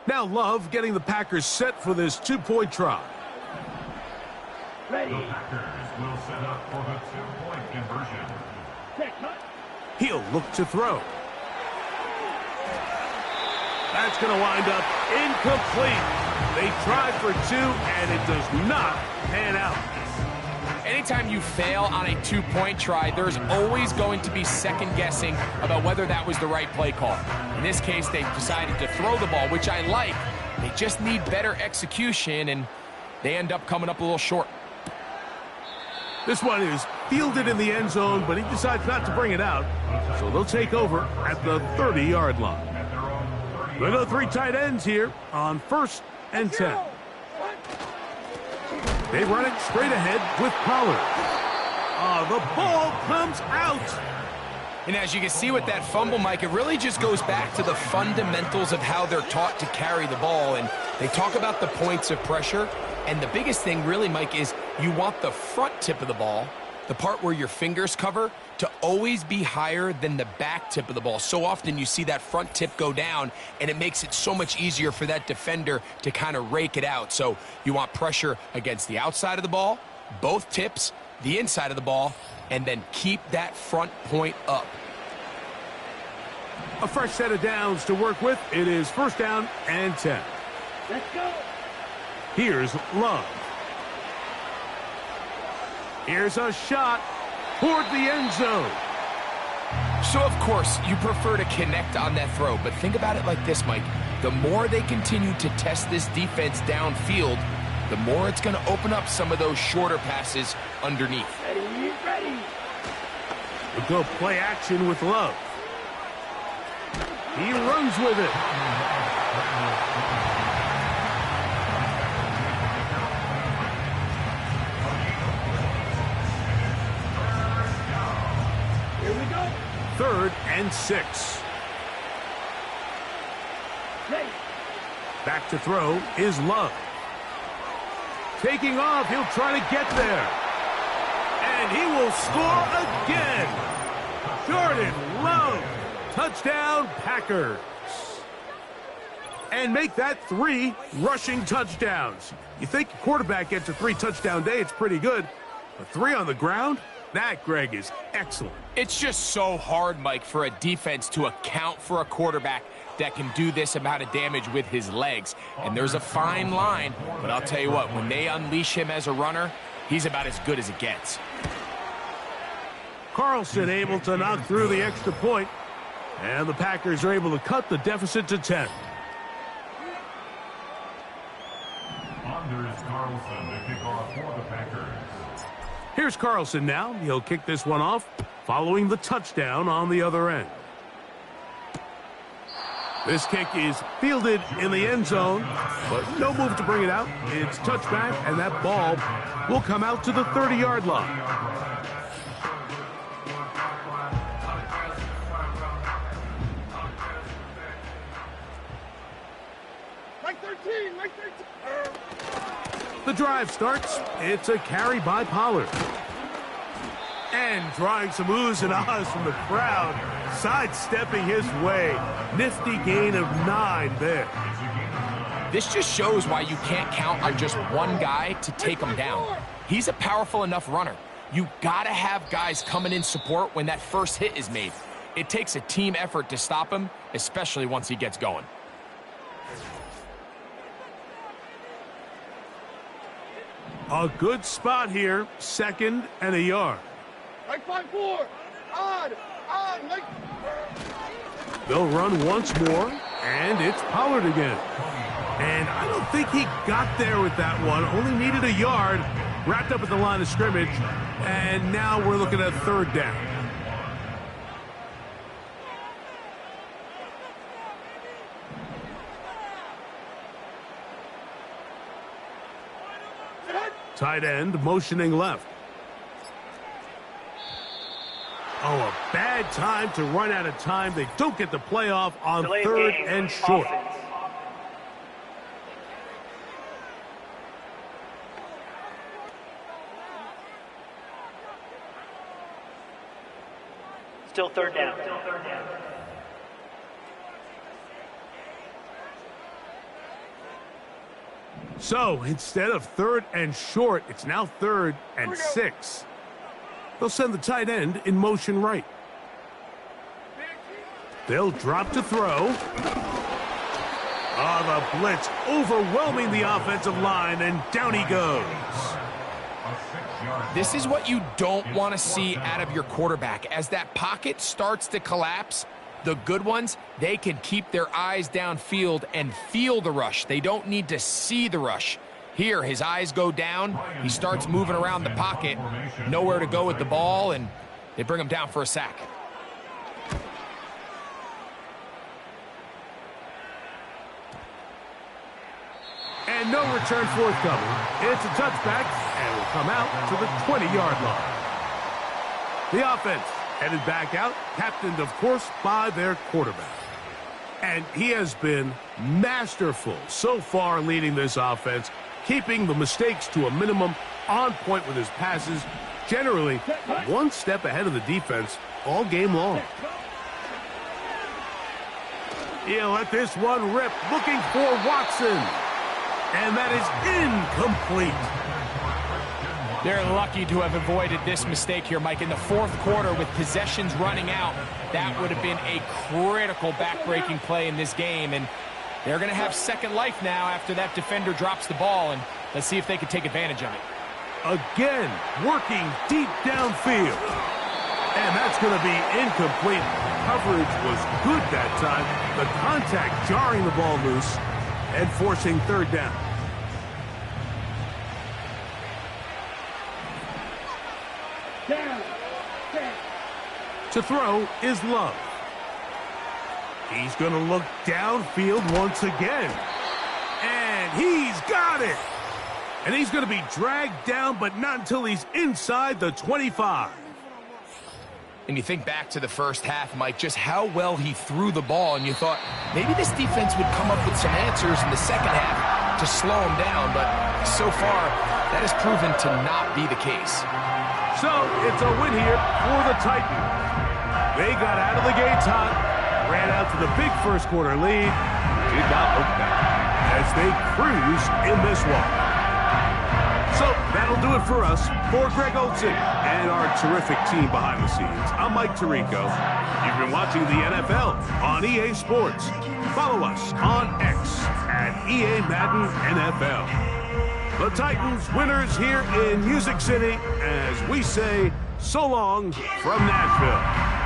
Now Love getting the Packers set for this 2-point try. Ready. The Packers will set up for the 2-point conversion. He'll look to throw. That's going to wind up incomplete. They tried for 2, and it does not pan out. Anytime you fail on a 2-point try, there's always going to be second guessing about whether that was the right play call. In this case, they decided to throw the ball, which I like. They just need better execution, and they end up coming up a little short. This one is fielded in the end zone, but he decides not to bring it out. So they'll take over at the 30-yard line. We'll go 3 tight ends here on 1st and 10. They run it straight ahead with Pollard. The ball comes out. And as you can see with that fumble, Mike, it really just goes back to the fundamentals of how they're taught to carry the ball. And they talk about the points of pressure. And the biggest thing really, Mike, is you want the front tip of the ball the part where your fingers cover, to always be higher than the back tip of the ball. So often you see that front tip go down, and it makes it so much easier for that defender to kind of rake it out. So you want pressure against the outside of the ball, both tips, the inside of the ball, and then keep that front point up. A fresh set of downs to work with. It is 1st down and 10. Let's go. Here's Love. Here's a shot toward the end zone. So, of course, you prefer to connect on that throw, but think about it like this, Mike. The more they continue to test this defense downfield, the more it's going to open up some of those shorter passes underneath. Ready. We'll go play action with Love. He runs with it. Here we go. 3rd and 6. Ready. Back to throw is Love. Taking off, he'll try to get there. And he will score again. Jordan Love. Touchdown, Packers. And make that 3 rushing touchdowns. You think a quarterback gets a 3-touchdown day, it's pretty good. But 3 on the ground? That, Greg, is excellent. It's just so hard, Mike, for a defense to account for a quarterback that can do this amount of damage with his legs. And there's a fine line, but I'll tell you what, when they unleash him as a runner, he's about as good as it gets. Carlson able to knock through the extra point, and the Packers are able to cut the deficit to 10. Anders Carlson, the kickoff for the Packers. Here's Carlson now. He'll kick this one off, following the touchdown on the other end. This kick is fielded in the end zone, but no move to bring it out. It's touchback, and that ball will come out to the 30-yard line. Like 13, like 13. The drive starts. It's a carry by Pollard. And drawing some oohs and ahs from the crowd, sidestepping his way. Nifty gain of 9 there. This just shows why you can't count on just one guy to take him down. He's a powerful enough runner. You gotta have guys coming in support when that first hit is made. It takes a team effort to stop him, especially once he gets going. A good spot here, 2nd and a yard. Like 5-4. On, like. They'll run once more, and it's Pollard again. And I don't think he got there with that one. Only needed a yard, wrapped up at the line of scrimmage, and now we're looking at 3rd down. Tight end motioning left. Oh, a bad time to run out of time. They don't get the playoff on Delayed 3rd game. and short. Offense. Still 3rd down. So instead of 3rd and short, it's now 3rd and 6. They'll send the tight end in motion right. They'll drop to throw. Oh, the blitz overwhelming the offensive line, and down he goes. This is what you don't want to see out of your quarterback. As that pocket starts to collapse, the good ones, they can keep their eyes downfield and feel the rush. They don't need to see the rush. Here, his eyes go down. He starts moving around the pocket. Nowhere to go with the ball, and they bring him down for a sack. And no return forthcoming. It's a touchback, and will come out to the 20-yard line. The offense headed back out, captained, of course, by their quarterback. And he has been masterful so far leading this offense, keeping the mistakes to a minimum, on point with his passes, generally one step ahead of the defense all game long. He'll let this one rip, looking for Watson. And that is incomplete. They're lucky to have avoided this mistake here, Mike. In the fourth quarter, with possessions running out, that would have been a critical back-breaking play in this game. And they're going to have second life now after that defender drops the ball. And let's see if they can take advantage of it. Again, working deep downfield. And that's going to be incomplete. Coverage was good that time. The contact jarring the ball loose and forcing third down. Down. Set. To throw is Love. He's going to look downfield once again. And he's got it. And he's going to be dragged down, but not until he's inside the 25. And you think back to the first half, Mike, just how well he threw the ball, and you thought maybe this defense would come up with some answers in the second half to slow him down, but so far that has proven to not be the case. So it's a win here for the Titans. They got out of the gates hot, ran out to the big first quarter lead, did not look back as they cruise in this one. So that'll do it for us. For Greg Olsen and our terrific team behind the scenes, I'm Mike Tirico. You've been watching the NFL on EA Sports. Follow us on X at EA Madden NFL. The Titans winners here in Music City as we say so long from Nashville.